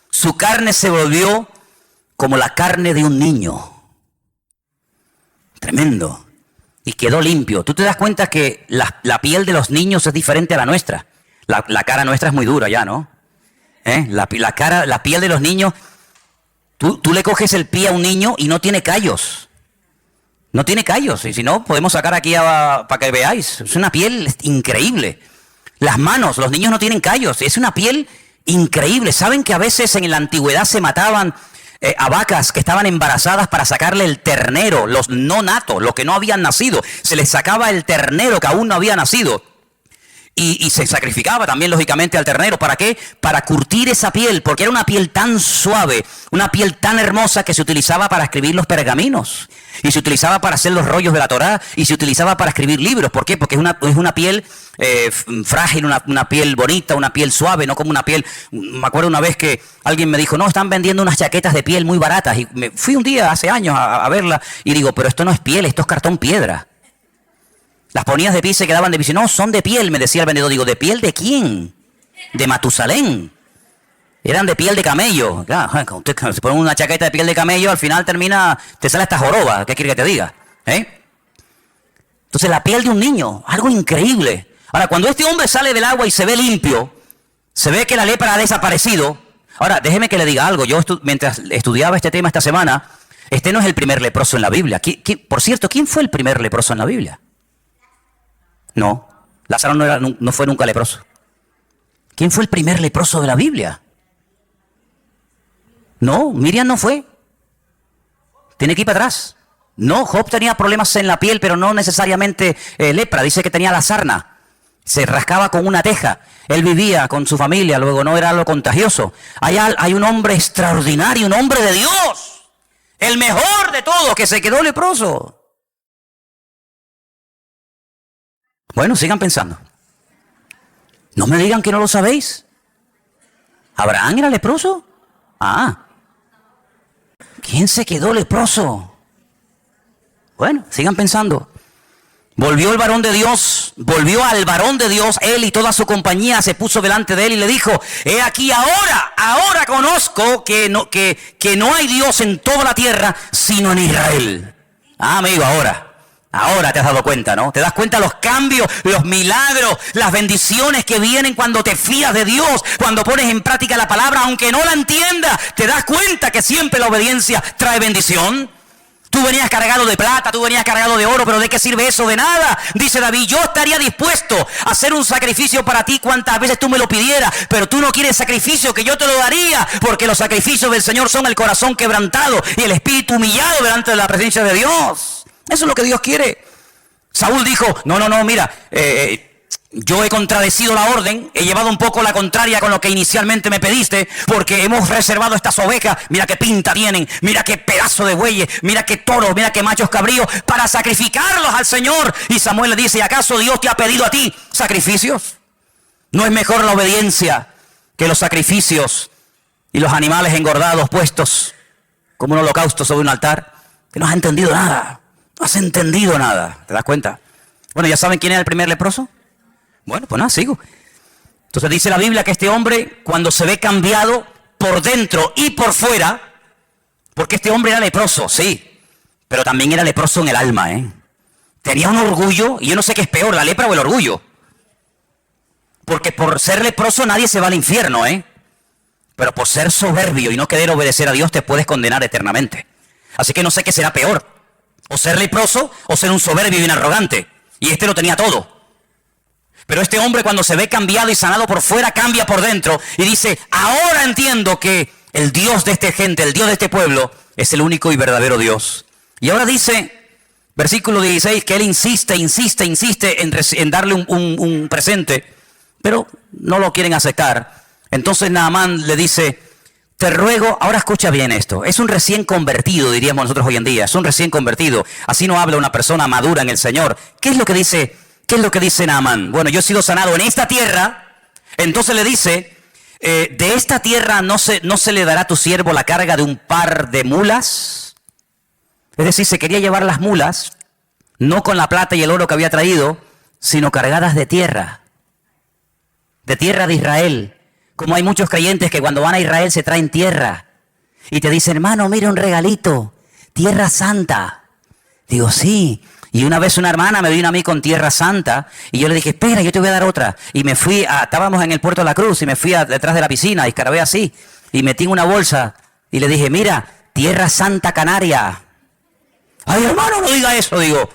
su carne se volvió como la carne de un niño. Tremendo. Y quedó limpio. Tú te das cuenta que la piel de los niños es diferente a la nuestra. La cara nuestra es muy dura ya, ¿no? La piel de los niños, tú le coges el pie a un niño y no tiene callos. No tiene callos, y si no, podemos sacar aquí para que veáis. Es una piel increíble. Las manos, los niños no tienen callos, es una piel increíble. ¿Saben que a veces en la antigüedad se mataban a vacas que estaban embarazadas para sacarle el ternero, los no natos, los que no habían nacido? Se les sacaba el ternero que aún no había nacido. Y se sacrificaba también, lógicamente, al ternero. ¿Para qué? Para curtir esa piel, porque era una piel tan suave, una piel tan hermosa que se utilizaba para escribir los pergaminos. Y se utilizaba para hacer los rollos de la Torá. Y se utilizaba para escribir libros. ¿Por qué? Porque es una piel frágil, una piel bonita, una piel suave, no como una piel... Me acuerdo una vez que alguien me dijo, no, están vendiendo unas chaquetas de piel muy baratas. Y me fui un día, hace años, a verla. Y digo, pero esto no es piel, esto es cartón piedra. Las ponías de pie y se quedaban de pie. No, son de piel, me decía el vendedor. Digo, ¿de piel de quién? De Matusalén. Eran de piel de camello. Claro, usted se pone una chaqueta de piel de camello, al final te sale esta joroba. ¿Qué quiere que te diga? Entonces, la piel de un niño, algo increíble. Ahora, cuando este hombre sale del agua y se ve limpio, se ve que la lepra ha desaparecido. Ahora, déjeme que le diga algo. Yo, mientras estudiaba este tema esta semana, este no es el primer leproso en la Biblia. Por cierto, ¿quién fue el primer leproso en la Biblia? No, Lázaro no fue nunca leproso. ¿Quién fue el primer leproso de la Biblia? No, Miriam no fue. Tiene que ir para atrás. No, Job tenía problemas en la piel, pero no necesariamente lepra. Dice que tenía la sarna. Se rascaba con una teja. Él vivía con su familia, luego no era algo contagioso. Hay un hombre extraordinario, un hombre de Dios. El mejor de todos, que se quedó leproso. Bueno, sigan pensando. No me digan que no lo sabéis. ¿Abraham era leproso? ¿Quién se quedó leproso? Bueno, sigan pensando. Volvió al varón de Dios, él y toda su compañía se puso delante de él y le dijo, he aquí ahora conozco que no hay Dios en toda la tierra, sino en Israel. Amigo, ahora. Ahora te has dado cuenta, ¿no? Te das cuenta los cambios, los milagros, las bendiciones que vienen cuando te fías de Dios, cuando pones en práctica la palabra, aunque no la entiendas. Te das cuenta que siempre la obediencia trae bendición. Tú venías cargado de plata, tú venías cargado de oro, pero ¿de qué sirve eso? De nada. Dice David, yo estaría dispuesto a hacer un sacrificio para ti cuantas veces tú me lo pidieras, pero tú no quieres sacrificio, que yo te lo daría, porque los sacrificios del Señor son el corazón quebrantado y el espíritu humillado delante de la presencia de Dios. Eso es lo que Dios quiere. Saúl dijo, no, mira, yo he contradecido la orden, he llevado un poco la contraria con lo que inicialmente me pediste, porque hemos reservado estas ovejas, mira qué pinta tienen, mira qué pedazo de bueyes, mira qué toros, mira qué machos cabríos, para sacrificarlos al Señor. Y Samuel le dice, ¿acaso Dios te ha pedido a ti sacrificios? ¿No es mejor la obediencia que los sacrificios y los animales engordados puestos como un holocausto sobre un altar? Que no has entendido nada. No has entendido nada, ¿te das cuenta? Bueno, ¿ya saben quién era el primer leproso? Bueno, pues nada, sigo. Entonces dice la Biblia que este hombre, cuando se ve cambiado por dentro y por fuera, porque este hombre era leproso, sí, pero también era leproso en el alma, Tenía un orgullo, y yo no sé qué es peor, la lepra o el orgullo. Porque por ser leproso nadie se va al infierno, Pero por ser soberbio y no querer obedecer a Dios te puedes condenar eternamente. Así que no sé qué será peor. O ser leproso o ser un soberbio y un arrogante. Y este lo tenía todo. Pero este hombre, cuando se ve cambiado y sanado por fuera, cambia por dentro. Y dice, ahora entiendo que el Dios de esta gente, el Dios de este pueblo, es el único y verdadero Dios. Y ahora dice, versículo 16, que él insiste en darle un presente. Pero no lo quieren aceptar. Entonces Naamán le dice, te ruego, ahora escucha bien esto, es un recién convertido, diríamos nosotros hoy en día, es un recién convertido, así no habla una persona madura en el Señor. ¿Qué es lo que dice Naamán? Bueno, yo he sido sanado en esta tierra. Entonces le dice, de esta tierra no se le dará a tu siervo la carga de un par de mulas. Es decir, se quería llevar las mulas, no con la plata y el oro que había traído, sino cargadas de tierra de Israel. Como hay muchos creyentes que cuando van a Israel se traen tierra y te dicen, hermano, mira un regalito, tierra santa. Digo, sí. Y una vez una hermana me vino a mí con tierra santa y yo le dije, espera, yo te voy a dar otra. Y me fui, estábamos en el Puerto de la Cruz y me fui detrás de la piscina y escarabé así y metí en una bolsa y le dije, mira, tierra santa canaria. Ay, hermano, no diga eso. Digo,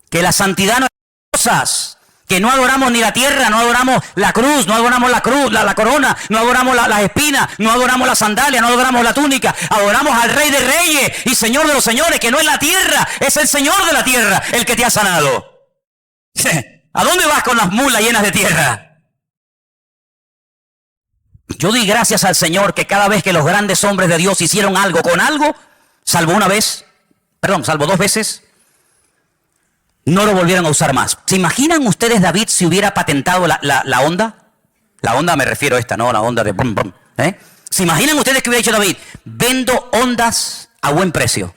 que la santidad no es cosas. Que no adoramos ni la tierra, no adoramos la cruz, no adoramos la cruz, la corona, no adoramos las espinas, no adoramos la sandalia, no adoramos la túnica, adoramos al Rey de Reyes y Señor de los Señores, que no es la tierra, es el Señor de la tierra el que te ha sanado. ¿A dónde vas con las mulas llenas de tierra? Yo di gracias al Señor que cada vez que los grandes hombres de Dios hicieron algo con algo, salvo dos veces, no lo volvieron a usar más. ¿Se imaginan ustedes David si hubiera patentado la onda? La onda me refiero a esta, ¿no? La onda de brum, brum, ¿Se imaginan ustedes que hubiera dicho David? Vendo ondas a buen precio.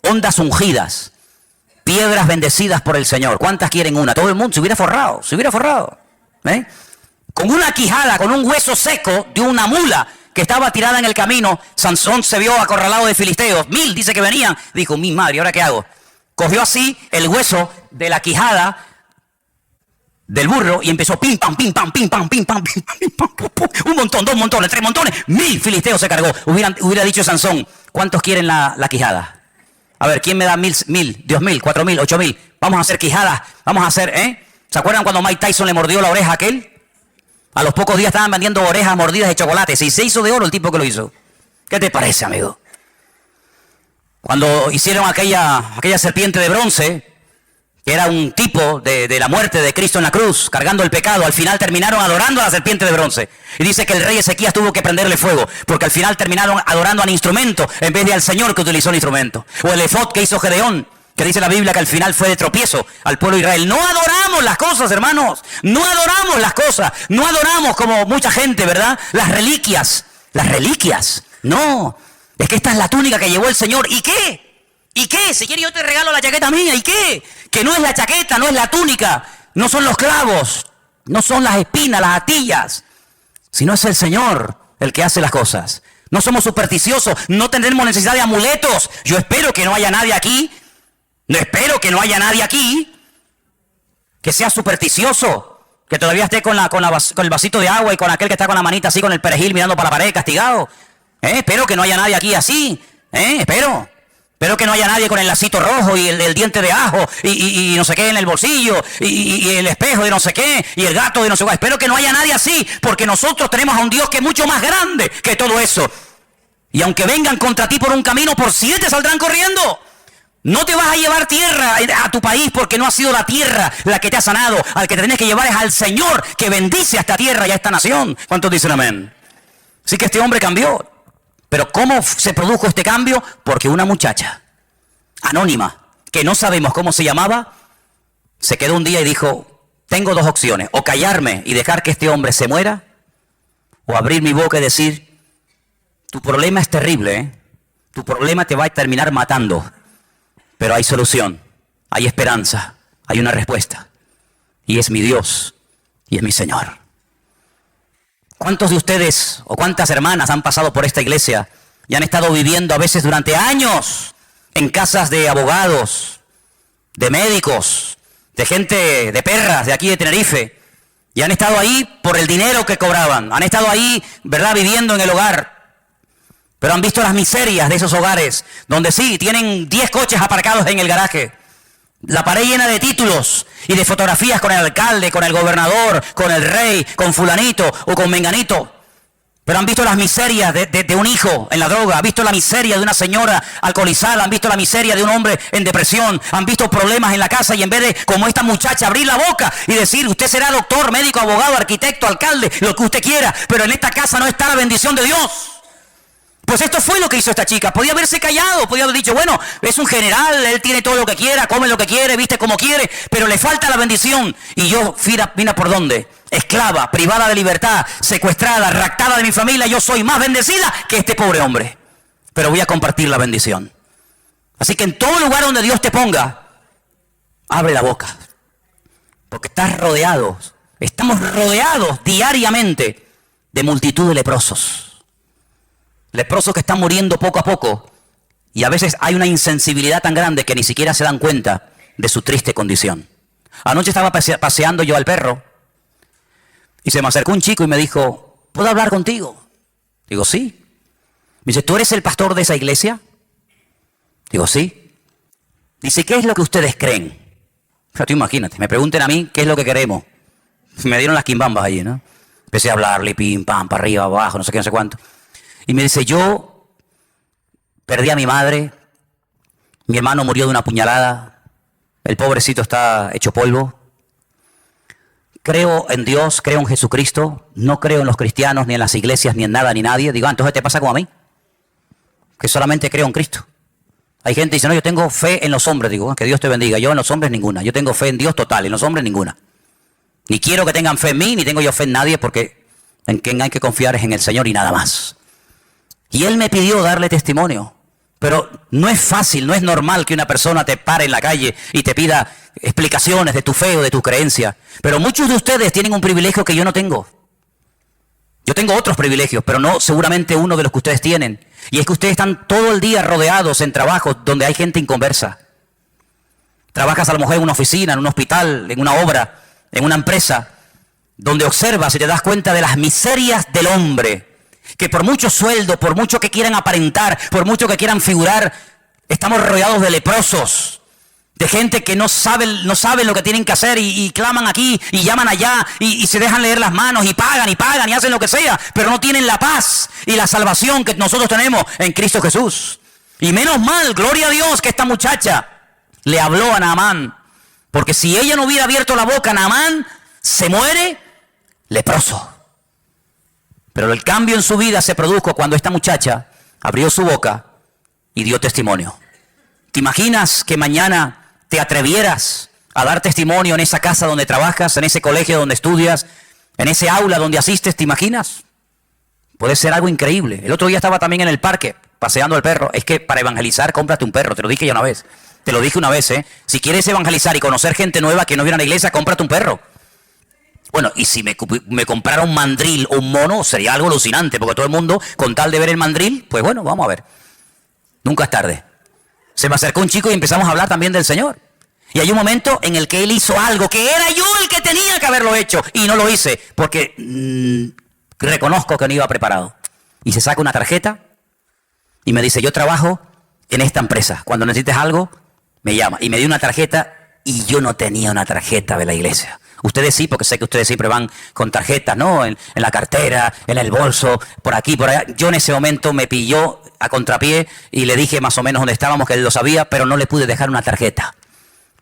Ondas ungidas. Piedras bendecidas por el Señor. ¿Cuántas quieren una? Todo el mundo se hubiera forrado. Con una quijada, con un hueso seco de una mula que estaba tirada en el camino, Sansón se vio acorralado de filisteos. 1000 dice que venían. Dijo, mi madre, ¿ahora qué hago? Cogió así el hueso de la quijada del burro y empezó pim, pam, pim, pam, pim, pam, pim, pam, pim, pam, pim, pam, pum, pum. Un montón, 2 montones, 3 montones, 1000 filisteos se cargó. Hubiera dicho Sansón, ¿cuántos quieren la quijada? A ver, ¿quién me da 1000, 2000, 4000, 8000? Vamos a hacer quijadas, vamos a hacer, ¿Se acuerdan cuando Mike Tyson le mordió la oreja a aquel? A los pocos días estaban vendiendo orejas mordidas de chocolates y se hizo de oro el tipo que lo hizo. ¿Qué te parece, amigo? Cuando hicieron aquella serpiente de bronce, que era un tipo de la muerte de Cristo en la cruz, cargando el pecado, al final terminaron adorando a la serpiente de bronce. Y dice que el rey Ezequías tuvo que prenderle fuego, porque al final terminaron adorando al instrumento en vez de al Señor que utilizó el instrumento. O el efod que hizo Gedeón, que dice la Biblia que al final fue de tropiezo al pueblo de Israel. No adoramos las cosas, hermanos. No adoramos las cosas. No adoramos como mucha gente, ¿verdad? Las reliquias. No. Es que esta es la túnica que llevó el Señor. ¿Y qué? ¿Y qué? Si quieres yo te regalo la chaqueta mía. ¿Y qué? Que no es la chaqueta, no es la túnica, no son los clavos, no son las espinas, las astillas, sino es el Señor el que hace las cosas. No somos supersticiosos, no tendremos necesidad de amuletos. Yo espero que no haya nadie aquí, No espero que no haya nadie aquí que sea supersticioso, que todavía esté con el vasito de agua y con aquel que está con la manita así con el perejil mirando para la pared castigado. Espero que no haya nadie aquí así. Espero que no haya nadie con el lacito rojo y el diente de ajo y no sé qué en el bolsillo y el espejo de no sé qué y el gato de no sé qué. Espero que no haya nadie así, porque nosotros tenemos a un Dios que es mucho más grande que todo eso. Y aunque vengan contra ti por un camino, por 7 saldrán corriendo. No te vas a llevar tierra a tu país porque no ha sido la tierra la que te ha sanado. Al que te tienes que llevar es al Señor que bendice a esta tierra y a esta nación. ¿Cuántos dicen amén? Así que este hombre cambió. Pero ¿cómo se produjo este cambio? Porque una muchacha anónima, que no sabemos cómo se llamaba, se quedó un día y dijo, tengo 2 opciones, o callarme y dejar que este hombre se muera, o abrir mi boca y decir, tu problema es terrible, tu problema te va a terminar matando. Pero hay solución, hay esperanza, hay una respuesta. Y es mi Dios y es mi Señor. ¿Cuántos de ustedes o cuántas hermanas han pasado por esta iglesia y han estado viviendo a veces durante años en casas de abogados, de médicos, de gente, de perras de aquí de Tenerife? Y han estado ahí por el dinero que cobraban. Han estado ahí, ¿verdad?, viviendo en el hogar. Pero han visto las miserias de esos hogares, donde sí, tienen 10 coches aparcados en el garaje, la pared llena de títulos y de fotografías con el alcalde, con el gobernador, con el rey, con fulanito o con menganito. Pero han visto las miserias de un hijo en la droga, han visto la miseria de una señora alcoholizada, han visto la miseria de un hombre en depresión, han visto problemas en la casa y en vez de, como esta muchacha, abrir la boca y decir, usted será doctor, médico, abogado, arquitecto, alcalde, lo que usted quiera, pero en esta casa no está la bendición de Dios. Pues esto fue lo que hizo esta chica. Podía haberse callado, podía haber dicho, bueno, es un general, él tiene todo lo que quiera, come lo que quiere, viste como quiere, pero le falta la bendición. Y yo, mira por dónde, esclava, privada de libertad, secuestrada, raptada de mi familia, yo soy más bendecida que este pobre hombre. Pero voy a compartir la bendición. Así que en todo lugar donde Dios te ponga, abre la boca. Porque estamos rodeados diariamente de multitud de leprosos. Leprosos que están muriendo poco a poco y a veces hay una insensibilidad tan grande que ni siquiera se dan cuenta de su triste condición. Anoche estaba paseando yo al perro y se me acercó un chico y me dijo, ¿puedo hablar contigo? Digo, sí. Me dice, ¿tú eres el pastor de esa iglesia? Digo, sí. Dice, ¿qué es lo que ustedes creen? Pero tú imagínate, me pregunten a mí qué es lo que queremos. Me dieron las quimbambas allí, ¿no? Empecé a hablarle, pim, pam, para arriba, abajo, no sé qué, no sé cuánto. Y me dice, yo perdí a mi madre, mi hermano murió de una puñalada, el pobrecito está hecho polvo. Creo en Dios, creo en Jesucristo, no creo en los cristianos, ni en las iglesias, ni en nada, ni nadie. Digo, entonces te pasa como a mí, que solamente creo en Cristo. Hay gente que dice, no, yo tengo fe en los hombres. Digo, que Dios te bendiga. Yo en los hombres ninguna. Yo tengo fe en Dios total, en los hombres ninguna. Ni quiero que tengan fe en mí, ni tengo yo fe en nadie, porque en quien hay que confiar es en el Señor y nada más. Y él me pidió darle testimonio. Pero no es fácil, no es normal que una persona te pare en la calle y te pida explicaciones de tu fe o de tu creencia. Pero muchos de ustedes tienen un privilegio que yo no tengo. Yo tengo otros privilegios, pero no seguramente uno de los que ustedes tienen. Y es que ustedes están todo el día rodeados en trabajos donde hay gente inconversa. Trabajas a lo mejor en una oficina, en un hospital, en una obra, en una empresa, donde observas y te das cuenta de las miserias del hombre. Que por mucho sueldo, por mucho que quieran aparentar, por mucho que quieran figurar, estamos rodeados de leprosos, de gente que no saben lo que tienen que hacer y claman aquí y llaman allá y se dejan leer las manos y pagan y hacen lo que sea, pero no tienen la paz y la salvación que nosotros tenemos en Cristo Jesús. Y menos mal, gloria a Dios, que esta muchacha le habló a Naamán, porque si ella no hubiera abierto la boca, Naamán se muere leproso. Pero el cambio en su vida se produjo cuando esta muchacha abrió su boca y dio testimonio. ¿Te imaginas que mañana te atrevieras a dar testimonio en esa casa donde trabajas, en ese colegio donde estudias, en ese aula donde asistes? ¿Te imaginas? Puede ser algo increíble. El otro día estaba también en el parque paseando al perro. Es que para evangelizar, cómprate un perro. Te lo dije ya una vez. Te lo dije una vez, ¿eh? Si quieres evangelizar y conocer gente nueva que no viene a la iglesia, cómprate un perro. Bueno, y si me comprara un mandril o un mono, sería algo alucinante, porque todo el mundo, con tal de ver el mandril, pues bueno, vamos a ver. Nunca es tarde. Se me acercó un chico y empezamos a hablar también del Señor. Y hay un momento en el que él hizo algo que era yo el que tenía que haberlo hecho y no lo hice porque reconozco que no iba preparado. Y se saca una tarjeta y me dice, yo trabajo en esta empresa. Cuando necesites algo, me llama. Y me dio una tarjeta y yo no tenía una tarjeta de la iglesia. Ustedes sí, porque sé que ustedes siempre van con tarjetas, ¿no? En la cartera, en el bolso, por aquí, por allá. Yo en ese momento me pilló a contrapié y le dije más o menos dónde estábamos, que él lo sabía, pero no le pude dejar una tarjeta.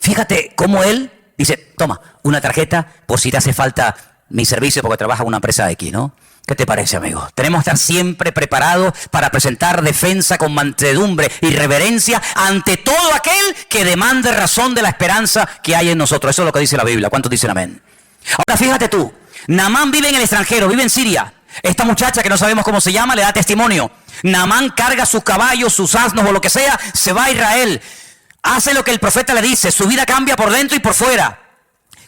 Fíjate cómo él dice, toma, una tarjeta por si te hace falta mi servicio porque trabaja en una empresa X, ¿no? ¿Qué te parece, amigo? Tenemos que estar siempre preparados para presentar defensa con mansedumbre y reverencia ante todo aquel que demande razón de la esperanza que hay en nosotros. Eso es lo que dice la Biblia. ¿Cuántos dicen amén? Ahora fíjate tú, Naamán vive en el extranjero, vive en Siria. Esta muchacha que no sabemos cómo se llama le da testimonio. Naamán carga sus caballos, sus asnos o lo que sea, se va a Israel. Hace lo que el profeta le dice, su vida cambia por dentro y por fuera.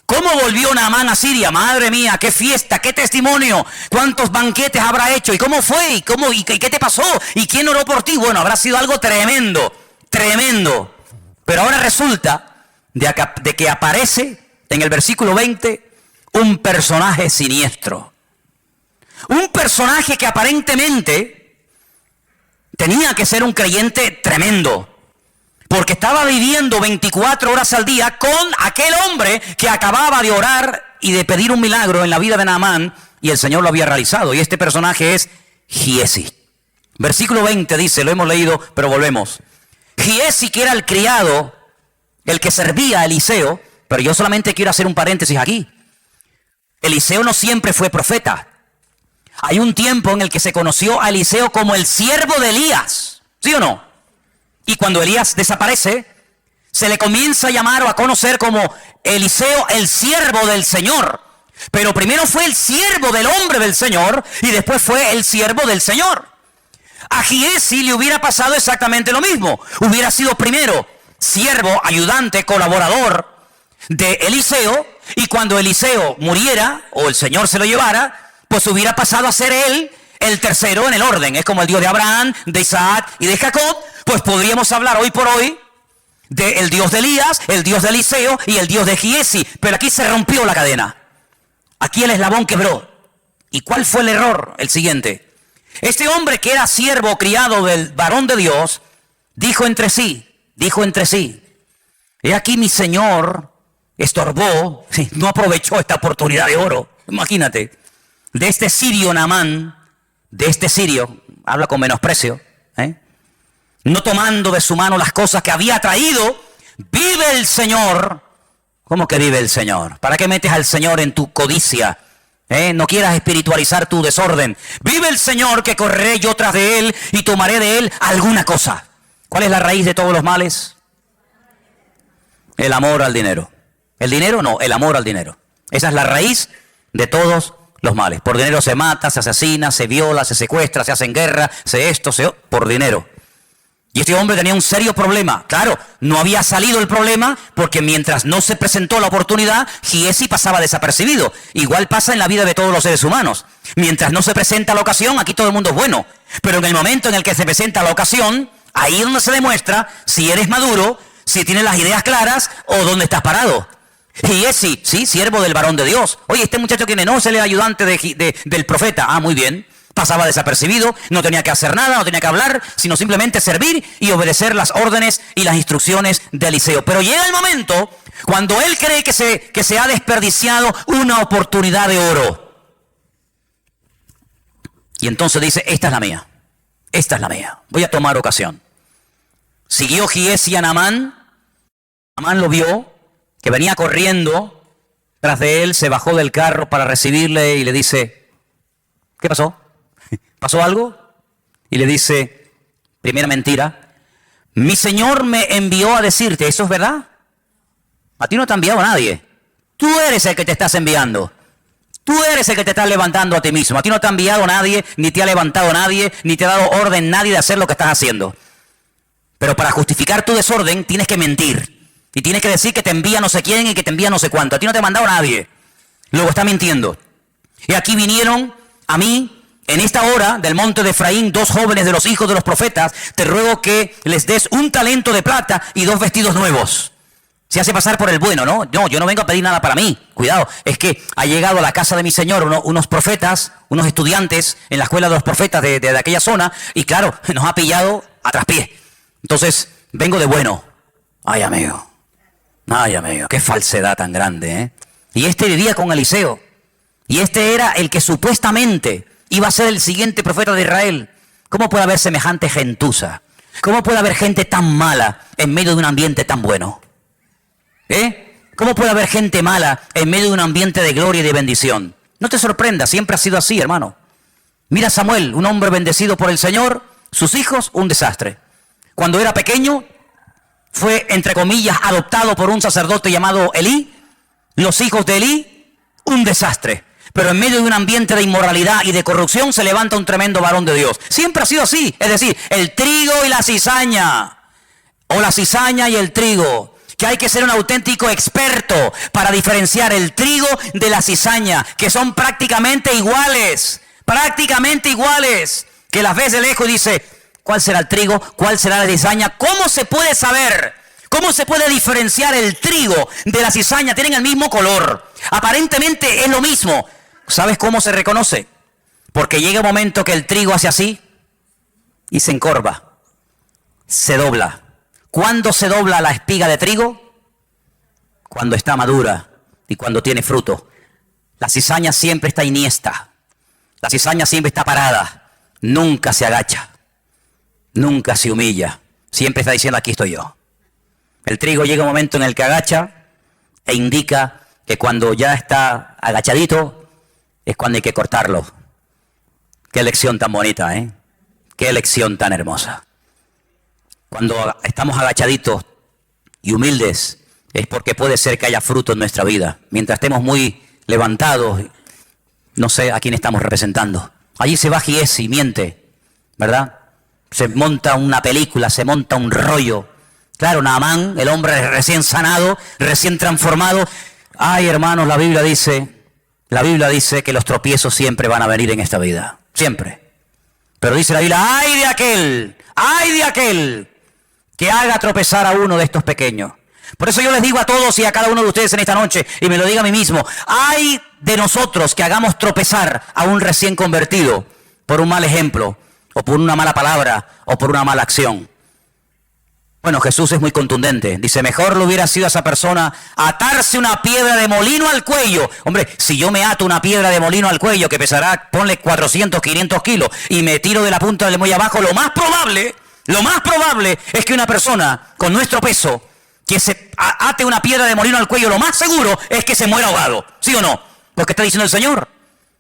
¿Cómo volvió Naamán a Siria? Madre mía, qué fiesta, qué testimonio. ¿Cuántos banquetes habrá hecho? ¿Y cómo fue? ¿Y qué te pasó? ¿Y quién oró por ti? Bueno, habrá sido algo tremendo, tremendo. Pero ahora resulta de que aparece en el versículo 20 un personaje siniestro. Un personaje que aparentemente tenía que ser un creyente tremendo. Porque estaba viviendo 24 horas al día con aquel hombre que acababa de orar y de pedir un milagro en la vida de Naamán y el Señor lo había realizado. Y este personaje es Giesi. Versículo 20 dice, lo hemos leído, pero volvemos. Giesi, que era el criado, el que servía a Eliseo, pero yo solamente quiero hacer un paréntesis aquí. Eliseo no siempre fue profeta. Hay un tiempo en el que se conoció a Eliseo como el siervo de Elías. ¿Sí o no? Y cuando Elías desaparece, se le comienza a llamar o a conocer como Eliseo, el siervo del Señor. Pero primero fue el siervo del hombre del Señor y después fue el siervo del Señor. A Giesi le hubiera pasado exactamente lo mismo. Hubiera sido primero siervo, ayudante, colaborador de Eliseo, y cuando Eliseo muriera o el Señor se lo llevara, pues hubiera pasado a ser él el tercero en el orden. Es como el Dios de Abraham, de Isaac y de Jacob. Pues podríamos hablar hoy por hoy del Dios de Elías, el Dios de Eliseo y el Dios de Giesi. Pero aquí se rompió la cadena. Aquí el eslabón quebró. ¿Y cuál fue el error? El siguiente. Este hombre que era siervo criado del varón de Dios, dijo entre sí, he aquí mi Señor estorbó, no aprovechó esta oportunidad de oro. Imagínate, de este sirio Naamán, de este sirio, habla con menosprecio, no tomando de su mano las cosas que había traído, vive el Señor. ¿Cómo que vive el Señor? ¿Para qué metes al Señor en tu codicia? No quieras espiritualizar tu desorden. Vive el Señor, que correré yo tras de él y tomaré de él alguna cosa. ¿Cuál es la raíz de todos los males? El amor al dinero. ¿El dinero? No, el amor al dinero. Esa es la raíz de todos los males. Por dinero se mata, se asesina, se viola, se secuestra, se hacen guerra, por dinero. Y este hombre tenía un serio problema. Claro, no había salido el problema porque mientras no se presentó la oportunidad, Giesi pasaba desapercibido. Igual pasa en la vida de todos los seres humanos. Mientras no se presenta la ocasión, aquí todo el mundo es bueno. Pero en el momento en el que se presenta la ocasión, ahí es donde se demuestra si eres maduro, si tienes las ideas claras o dónde estás parado. Giesi, sí, siervo del varón de Dios. Oye, este muchacho que no es el ayudante del profeta. Ah, muy bien. Pasaba desapercibido, no tenía que hacer nada, no tenía que hablar, sino simplemente servir y obedecer las órdenes y las instrucciones de Eliseo. Pero llega el momento cuando él cree que se ha desperdiciado una oportunidad de oro. Y entonces dice, esta es la mía, voy a tomar ocasión. Siguió Giesi a Naamán, Naamán lo vio, que venía corriendo tras de él, se bajó del carro para recibirle y le dice, ¿qué pasó? ¿Pasó algo? Y le dice, primera mentira, mi Señor me envió a decirte, ¿eso es verdad? A ti no te ha enviado nadie. Tú eres el que te estás enviando. Tú eres el que te estás levantando a ti mismo. A ti no te ha enviado nadie, ni te ha levantado nadie, ni te ha dado orden nadie de hacer lo que estás haciendo. Pero para justificar tu desorden tienes que mentir. Y tienes que decir que te envía no sé quién y que te envía no sé cuánto. A ti no te ha mandado nadie. Luego está mintiendo. Y aquí vinieron a mí En esta hora del monte de Efraín, 2 jóvenes de los hijos de los profetas, te ruego que les des 1 talento de plata y 2 vestidos nuevos. Se hace pasar por el bueno, ¿no? No, yo no vengo a pedir nada para mí. Cuidado, es que ha llegado a la casa de mi señor unos profetas, unos estudiantes en la escuela de los profetas de aquella zona, y claro, nos ha pillado a traspié. Entonces, vengo de bueno. Ay, amigo, qué falsedad tan grande, ¿eh? Y este vivía con Eliseo. Y este era el que supuestamente iba a ser el siguiente profeta de Israel. ¿Cómo puede haber semejante gentuza? ¿Cómo puede haber gente tan mala en medio de un ambiente tan bueno? ¿Cómo puede haber gente mala en medio de un ambiente de gloria y de bendición? No te sorprendas, siempre ha sido así, hermano. Mira a Samuel, un hombre bendecido por el Señor, sus hijos, un desastre. Cuando era pequeño, fue, entre comillas, adoptado por un sacerdote llamado Elí. Los hijos de Elí, un desastre. Pero en medio de un ambiente de inmoralidad y de corrupción se levanta un tremendo varón de Dios. Siempre ha sido así, es decir, el trigo y la cizaña, o la cizaña y el trigo. Que hay que ser un auténtico experto para diferenciar el trigo de la cizaña, que son prácticamente iguales, que las ves de lejos y dice, ¿cuál será el trigo? ¿Cuál será la cizaña? ¿Cómo se puede saber? ¿Cómo se puede diferenciar el trigo de la cizaña? Tienen el mismo color, aparentemente es lo mismo. ¿Sabes cómo se reconoce? Porque llega un momento que el trigo hace así y se encorva, se dobla. ¿Cuándo se dobla la espiga de trigo? Cuando está madura y cuando tiene fruto. La cizaña siempre está iniesta. La cizaña siempre está parada. Nunca se agacha. Nunca se humilla. Siempre está diciendo, aquí estoy yo. El trigo llega un momento en el que agacha e indica que cuando ya está agachadito es cuando hay que cortarlo. Qué lección tan bonita, ¿eh? Qué lección tan hermosa. Cuando estamos agachaditos y humildes, es porque puede ser que haya fruto en nuestra vida. Mientras estemos muy levantados, no sé a quién estamos representando. Allí se va Giesi y miente, ¿verdad? Se monta una película, se monta un rollo. Claro, Naamán, el hombre recién sanado, recién transformado. Ay, hermanos, la Biblia dice que los tropiezos siempre van a venir en esta vida. Siempre. Pero dice la Biblia, ay de aquel que haga tropezar a uno de estos pequeños. Por eso yo les digo a todos y a cada uno de ustedes en esta noche, y me lo digo a mí mismo, ay de nosotros que hagamos tropezar a un recién convertido por un mal ejemplo, o por una mala palabra, o por una mala acción. Bueno, Jesús es muy contundente. Dice, mejor le hubiera sido a esa persona atarse una piedra de molino al cuello. Hombre, si yo me ato una piedra de molino al cuello que pesará, ponle 400, 500 kilos, y me tiro de la punta del muelle abajo, lo más probable es que una persona con nuestro peso que se ate una piedra de molino al cuello, lo más seguro es que se muera ahogado. ¿Sí o no? Porque está diciendo el Señor,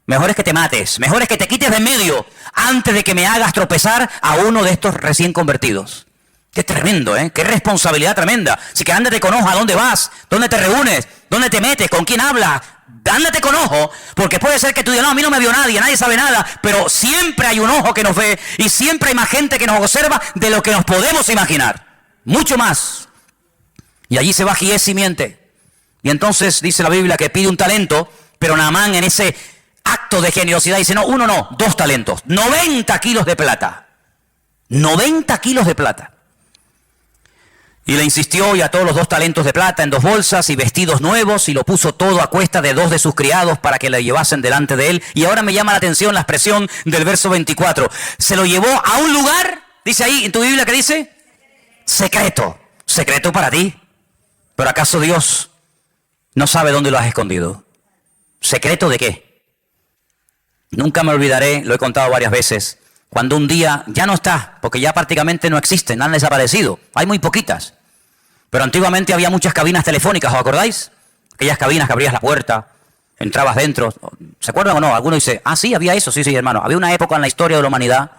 mejor es que te mates, mejor es que te quites de en medio antes de que me hagas tropezar a uno de estos recién convertidos. Qué tremendo, ¿eh? Qué responsabilidad tremenda. Así que ándate con ojo a dónde vas, dónde te reúnes, dónde te metes, con quién hablas. Ándate con ojo, porque puede ser que tú digas, no, a mí no me vio nadie sabe nada, pero siempre hay un ojo que nos ve y siempre hay más gente que nos observa de lo que nos podemos imaginar. Mucho más. Y allí se va Giesi y miente. Y entonces dice la Biblia que pide un talento, pero Naamán en ese acto de generosidad dice, no, 1 no, 2 talentos, 90 kilos de plata. 90 kilos de plata. Y le insistió y ató los 2 talentos de plata en 2 bolsas y vestidos nuevos y lo puso todo a cuesta de 2 de sus criados para que le llevasen delante de él. Y ahora me llama la atención la expresión del verso 24. Se lo llevó a un lugar, dice ahí en tu Biblia, ¿qué dice? Secreto. Secreto para ti. ¿Pero acaso Dios no sabe dónde lo has escondido? ¿Secreto de qué? Nunca me olvidaré, lo he contado varias veces, cuando un día ya no está, porque ya prácticamente no existen, han desaparecido. Hay muy poquitas. Pero antiguamente había muchas cabinas telefónicas, ¿os acordáis? Aquellas cabinas que abrías la puerta, entrabas dentro. ¿Se acuerdan o no? Alguno dice, ah, sí, había eso. Sí, hermano. Había una época en la historia de la humanidad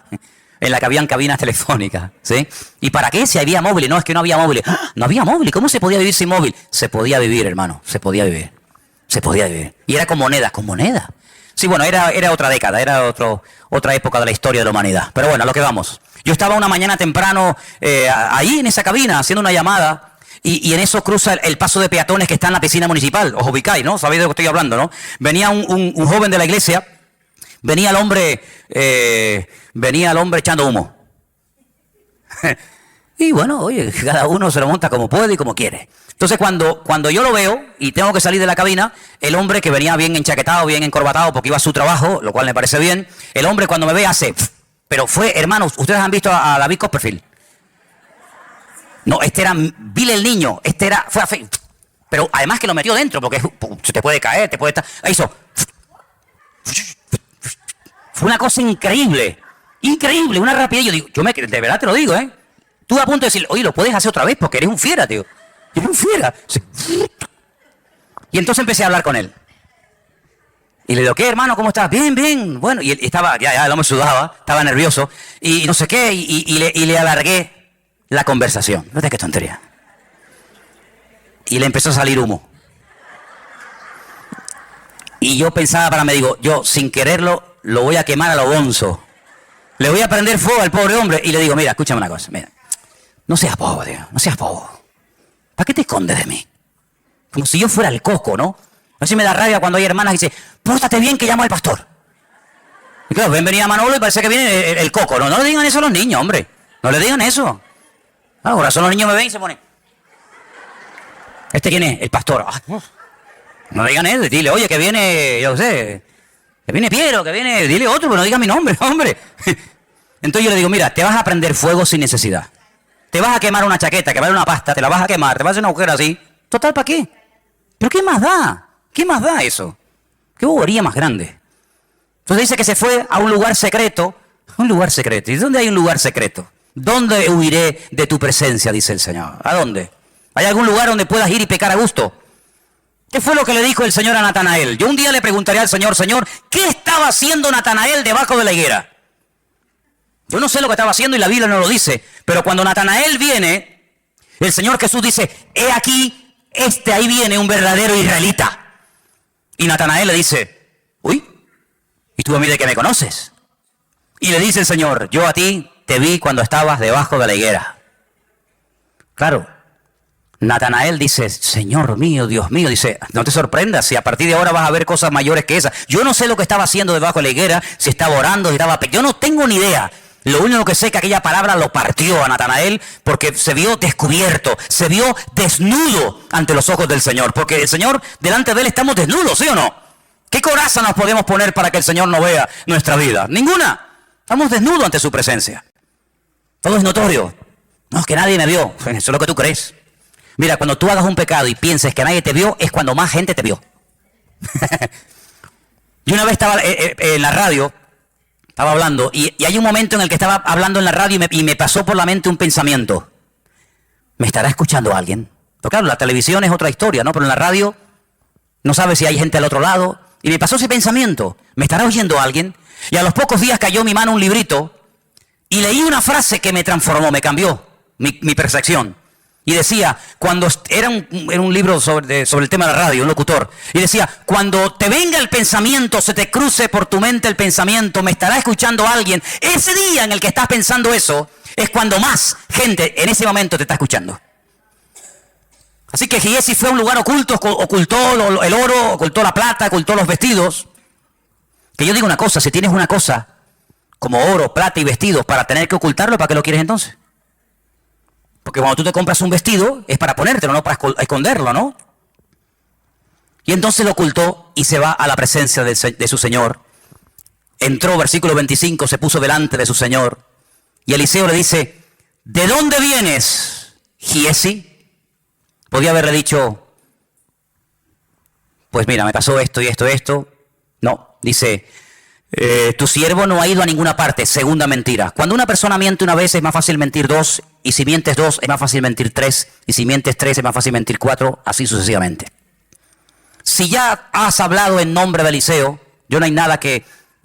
en la que habían cabinas telefónicas, ¿sí? ¿Y para qué? Si había móviles. No, es que no había móviles. ¡Ah! No había móviles. ¿Cómo se podía vivir sin móvil? Se podía vivir, hermano. Se podía vivir. Y era con moneda. ¿Con moneda? Sí, bueno, era otra década, era otra época de la historia de la humanidad. Pero bueno, a lo que vamos. Yo estaba una mañana temprano ahí en esa cabina haciendo una llamada y en eso cruza el paso de peatones que está en la piscina municipal. Os ubicáis, ¿no? Sabéis de lo que estoy hablando, ¿no? Venía un joven de la iglesia venía el hombre echando humo. Y bueno, oye, cada uno se lo monta como puede y como quiere. Entonces cuando yo lo veo y tengo que salir de la cabina, el hombre que venía bien enchaquetado, bien encorbatado porque iba a su trabajo, lo cual me parece bien, el hombre cuando me ve hace... Pero fue, hermanos, ¿ustedes han visto a David Copperfield? No, este era Bill el niño, fue a fe... Pero además que lo metió dentro, porque se te puede caer, te puede estar... Hizo... Fue una cosa increíble, increíble, una rapidez. Yo digo, de verdad te lo digo, ¿eh? Estuve a punto de decir, oye, lo puedes hacer otra vez porque eres un fiera, tío. Eres un fiera. Y entonces empecé a hablar con él. Y le digo, ¿qué, hermano? ¿Cómo estás? Bien, bien. Bueno, y él estaba, ya el hombre sudaba, estaba nervioso. Y no sé qué, y le alargué la conversación. No sé qué tontería. Y le empezó a salir humo. Y yo pensaba yo sin quererlo, lo voy a quemar a lo bonzo. Le voy a prender fuego al pobre hombre. Y le digo, mira, escúchame una cosa, mira. No seas bobo, tío, no seas bobo. ¿Para qué te escondes de mí? Como si yo fuera el coco, ¿no? A veces me da rabia cuando hay hermanas que dicen, pórtate bien que llamo al pastor. Y claro, ven venir a Manolo y parece que viene el coco. No le digan eso a los niños, hombre. No le digan eso. Ahora son los niños me ven y se ponen. ¿Este quién es? El pastor. No le digan eso, dile, oye, que viene, yo sé, que viene Piero, que viene, dile otro, pero no diga mi nombre, hombre. Entonces yo le digo, mira, te vas a prender fuego sin necesidad. Te vas a quemar una chaqueta, que vale una pasta, te la vas a quemar, te vas a hacer una agujera así. Total, ¿para qué? ¿Pero qué más da? ¿Qué más da eso? ¿Qué bobería más grande? Entonces dice que se fue a un lugar secreto. Un lugar secreto. ¿Y dónde hay un lugar secreto? ¿Dónde huiré de tu presencia? Dice el Señor. ¿A dónde? ¿Hay algún lugar donde puedas ir y pecar a gusto? ¿Qué fue lo que le dijo el Señor a Natanael? Yo un día le preguntaré al Señor, Señor, ¿qué estaba haciendo Natanael debajo de la higuera? Yo no sé lo que estaba haciendo y la Biblia no lo dice. Pero cuando Natanael viene, el Señor Jesús dice, he aquí, ahí viene un verdadero israelita. Y Natanael le dice, uy, ¿y tú a mí de qué me conoces? Y le dice el Señor, yo a ti te vi cuando estabas debajo de la higuera. Claro, Natanael dice, Señor mío, Dios mío, dice, no te sorprendas si a partir de ahora vas a ver cosas mayores que esas. Yo no sé lo que estaba haciendo debajo de la higuera, si estaba orando, si estaba... Yo no tengo ni idea. Lo único que sé es que aquella palabra lo partió a Natanael porque se vio descubierto, se vio desnudo ante los ojos del Señor. Porque el Señor, delante de Él estamos desnudos, ¿sí o no? ¿Qué coraza nos podemos poner para que el Señor no vea nuestra vida? Ninguna. Estamos desnudos ante su presencia. Todo es notorio. No, es que nadie me vio. Eso es lo que tú crees. Mira, cuando tú hagas un pecado y pienses que nadie te vio, es cuando más gente te vio. Yo una vez estaba en la radio, estaba hablando, y hay un momento en el que estaba hablando en la radio y me pasó por la mente un pensamiento. ¿Me estará escuchando alguien? Porque claro, la televisión es otra historia, ¿no? Pero en la radio no sabes si hay gente al otro lado. Y me pasó ese pensamiento. ¿Me estará oyendo alguien? Y a los pocos días cayó en mi mano un librito y leí una frase que me transformó, me cambió mi percepción. Y decía, era un libro sobre el tema de la radio, un locutor. Y decía, cuando te venga el pensamiento, se te cruce por tu mente el pensamiento, ¿me estará escuchando alguien? Ese día en el que estás pensando eso, es cuando más gente en ese momento te está escuchando. Así que Giesi fue a un lugar oculto, ocultó el oro, ocultó la plata, ocultó los vestidos. Que yo digo una cosa, si tienes una cosa como oro, plata y vestidos para tener que ocultarlo, ¿para qué lo quieres entonces? Porque cuando tú te compras un vestido es para ponértelo, no para esconderlo, ¿no? Y entonces lo ocultó y se va a la presencia de su Señor. Entró, versículo 25, se puso delante de su Señor. Y Eliseo le dice, ¿de dónde vienes, Giesi? Podía haberle dicho, pues mira, me pasó esto y esto y esto. No, dice, tu siervo no ha ido a ninguna parte. Segunda mentira. Cuando una persona miente una vez es más fácil mentir dos, y si mientes dos es más fácil mentir tres, y si mientes tres es más fácil mentir cuatro, así sucesivamente. Si ya has hablado en nombre de Eliseo, yo no hay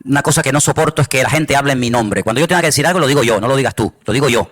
una cosa que no soporto es que la gente hable en mi nombre. Cuando yo tenga que decir algo lo digo yo, no lo digas tú, lo digo yo.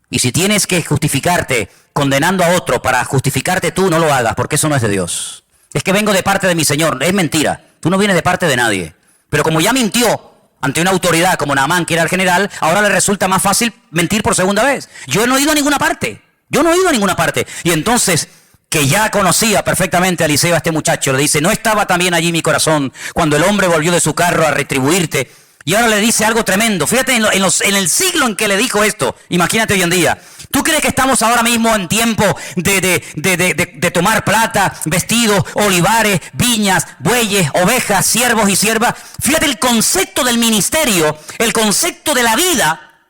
Y si tienes que justificarte condenando a otro para justificarte tú, no lo hagas, porque eso no es de Dios. Es que vengo de parte de mi Señor, es mentira. Tú no vienes de parte de nadie. Pero como ya mintió ante una autoridad como Naamán, que era el general, ahora le resulta más fácil mentir por segunda vez. Yo no he ido a ninguna parte. Yo no he ido a ninguna parte. Y entonces que ya conocía perfectamente a Eliseo, a este muchacho, le dice, ¿no estaba también allí mi corazón cuando el hombre volvió de su carro a retribuirte? Y ahora le dice algo tremendo. Fíjate en el siglo en que le dijo esto. Imagínate hoy en día. ¿Tú crees que estamos ahora mismo en tiempo de tomar plata, vestidos, olivares, viñas, bueyes, ovejas, siervos y siervas? Fíjate el concepto del ministerio, el concepto de la vida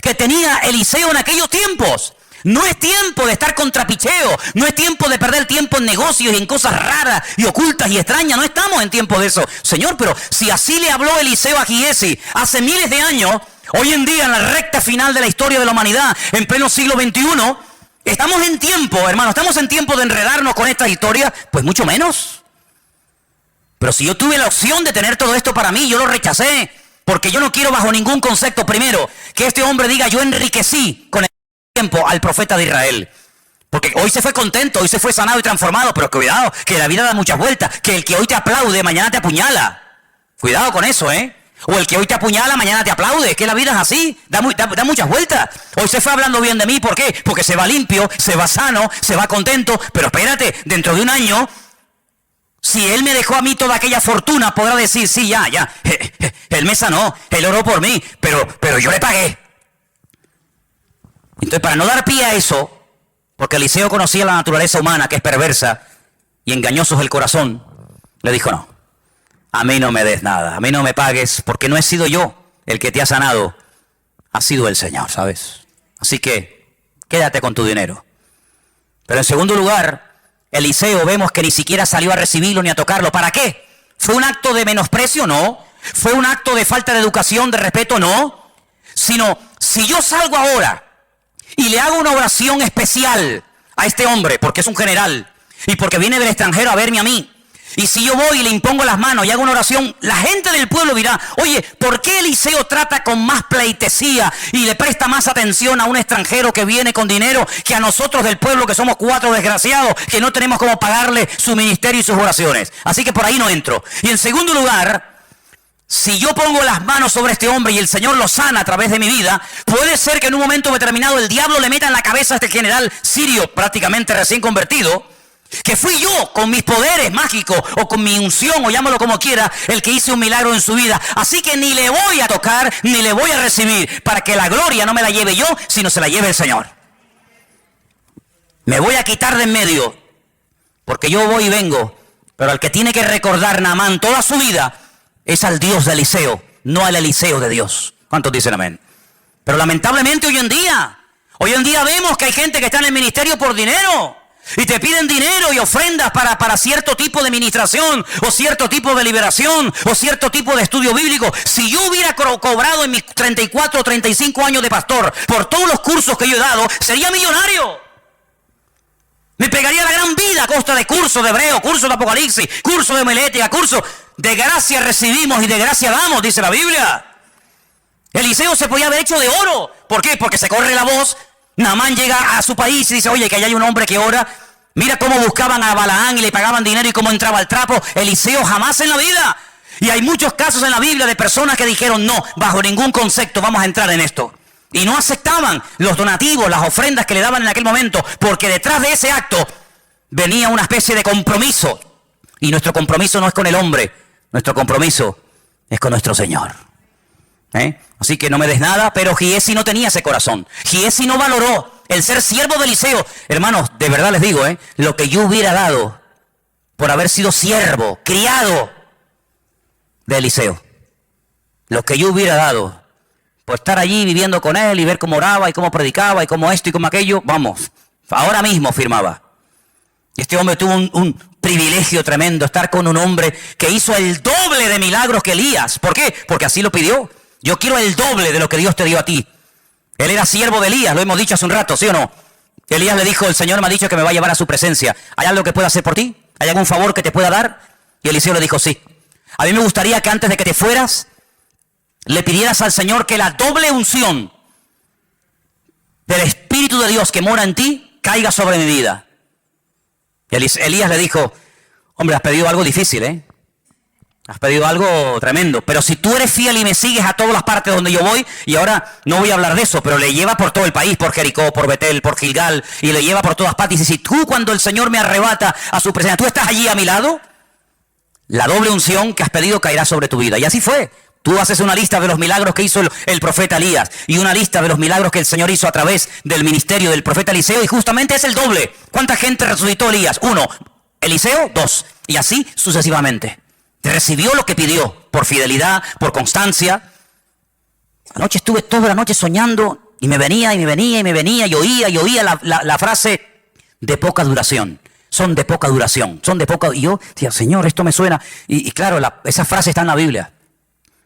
que tenía Eliseo en aquellos tiempos. No es tiempo de estar con trapicheo, no es tiempo de perder tiempo en negocios y en cosas raras y ocultas y extrañas, no estamos en tiempo de eso. Señor, pero si así le habló Eliseo a Giesi hace miles de años, hoy en día en la recta final de la historia de la humanidad, en pleno siglo XXI, estamos en tiempo, hermano, estamos en tiempo de enredarnos con esta historia, pues mucho menos. Pero si yo tuve la opción de tener todo esto para mí, yo lo rechacé, porque yo no quiero bajo ningún concepto, primero, que este hombre diga yo enriquecí con el tiempo al profeta de Israel, porque hoy se fue contento, hoy se fue sanado y transformado, pero cuidado, que la vida da muchas vueltas, que el que hoy te aplaude, mañana te apuñala, cuidado con eso, o el que hoy te apuñala, mañana te aplaude, que la vida es así, da muchas vueltas. Hoy se fue hablando bien de mí, ¿por qué? Porque se va limpio, se va sano, se va contento, pero espérate, dentro de un año, si él me dejó a mí toda aquella fortuna, podrá decir, sí, ya, él me sanó, él oró por mí, pero yo le pagué. Entonces, para no dar pie a eso, porque Eliseo conocía la naturaleza humana, que es perversa, y engañoso es el corazón, le dijo, no, a mí no me des nada, a mí no me pagues, porque no he sido yo el que te ha sanado, ha sido el Señor, ¿sabes? Así que, quédate con tu dinero. Pero en segundo lugar, Eliseo vemos que ni siquiera salió a recibirlo ni a tocarlo. ¿Para qué? ¿Fue un acto de menosprecio? No. ¿Fue un acto de falta de educación, de respeto? No. Sino, si yo salgo ahora y le hago una oración especial a este hombre, porque es un general, y porque viene del extranjero a verme a mí, y si yo voy y le impongo las manos y hago una oración, la gente del pueblo dirá, oye, ¿por qué Eliseo trata con más pleitesía y le presta más atención a un extranjero que viene con dinero que a nosotros del pueblo, que somos 4 desgraciados, que no tenemos cómo pagarle su ministerio y sus oraciones? Así que por ahí no entro. Y en segundo lugar, si yo pongo las manos sobre este hombre y el Señor lo sana a través de mi vida, puede ser que en un momento determinado el diablo le meta en la cabeza a este general sirio, prácticamente recién convertido, que fui yo con mis poderes mágicos o con mi unción o llámalo como quiera, el que hice un milagro en su vida. Así que ni le voy a tocar ni le voy a recibir, para que la gloria no me la lleve yo, sino se la lleve el Señor. Me voy a quitar de en medio, porque yo voy y vengo, pero al que tiene que recordar Naamán toda su vida es al Dios de Eliseo, no al Eliseo de Dios. ¿Cuántos dicen amén? Pero lamentablemente hoy en día vemos que hay gente que está en el ministerio por dinero. Y te piden dinero y ofrendas para cierto tipo de ministración, o cierto tipo de liberación, o cierto tipo de estudio bíblico. Si yo hubiera cobrado en mis 34 o 35 años de pastor por todos los cursos que yo he dado, sería millonario. Me pegaría la gran vida a costa de cursos de hebreo, cursos de apocalipsis, cursos de homilética, cursos de gracia recibimos y de gracia damos, dice la Biblia. Eliseo se podía haber hecho de oro. ¿Por qué? Porque se corre la voz. Naamán llega a su país y dice, oye, que allá hay un hombre que ora. Mira cómo buscaban a Balaán y le pagaban dinero y cómo entraba al trapo. Eliseo jamás en la vida. Y hay muchos casos en la Biblia de personas que dijeron, no, bajo ningún concepto vamos a entrar en esto. Y no aceptaban los donativos, las ofrendas que le daban en aquel momento, porque detrás de ese acto venía una especie de compromiso. Y nuestro compromiso no es con el hombre, nuestro compromiso es con nuestro Señor. Así que no me des nada, pero Giesi no tenía ese corazón. Giesi no valoró el ser siervo de Eliseo. Hermanos, de verdad les digo, lo que yo hubiera dado por haber sido siervo, criado de Eliseo, lo que yo hubiera dado por estar allí viviendo con él y ver cómo oraba y cómo predicaba y cómo esto y cómo aquello, vamos, ahora mismo firmaba. Y este hombre tuvo un privilegio tremendo, estar con un hombre que hizo el doble de milagros que Elías. ¿Por qué? Porque así lo pidió. Yo quiero el doble de lo que Dios te dio a ti. Él era siervo de Elías, lo hemos dicho hace un rato, ¿sí o no? Elías le dijo, el Señor me ha dicho que me va a llevar a su presencia. ¿Hay algo que pueda hacer por ti? ¿Hay algún favor que te pueda dar? Y Eliseo le dijo, sí. A mí me gustaría que antes de que te fueras, le pidieras al Señor que la doble unción del Espíritu de Dios que mora en ti, caiga sobre mi vida. Y Elías le dijo, hombre, has pedido algo difícil, Has pedido algo tremendo. Pero si tú eres fiel y me sigues a todas las partes donde yo voy, y ahora no voy a hablar de eso, pero le lleva por todo el país, por Jericó, por Betel, por Gilgal, y le lleva por todas partes. Y dice, si tú cuando el Señor me arrebata a su presencia, tú estás allí a mi lado, la doble unción que has pedido caerá sobre tu vida. Y así fue. Tú haces una lista de los milagros que hizo el profeta Elías y una lista de los milagros que el Señor hizo a través del ministerio del profeta Eliseo, y justamente es el doble. ¿Cuánta gente resucitó Elías? 1. Eliseo, 2. Y así sucesivamente. Recibió lo que pidió por fidelidad, por constancia. Anoche estuve toda la noche soñando y me venía y oía la frase de poca duración. Son de poca duración, son de poca... Y yo decía, Señor, esto me suena. Y claro, esa frase está en la Biblia.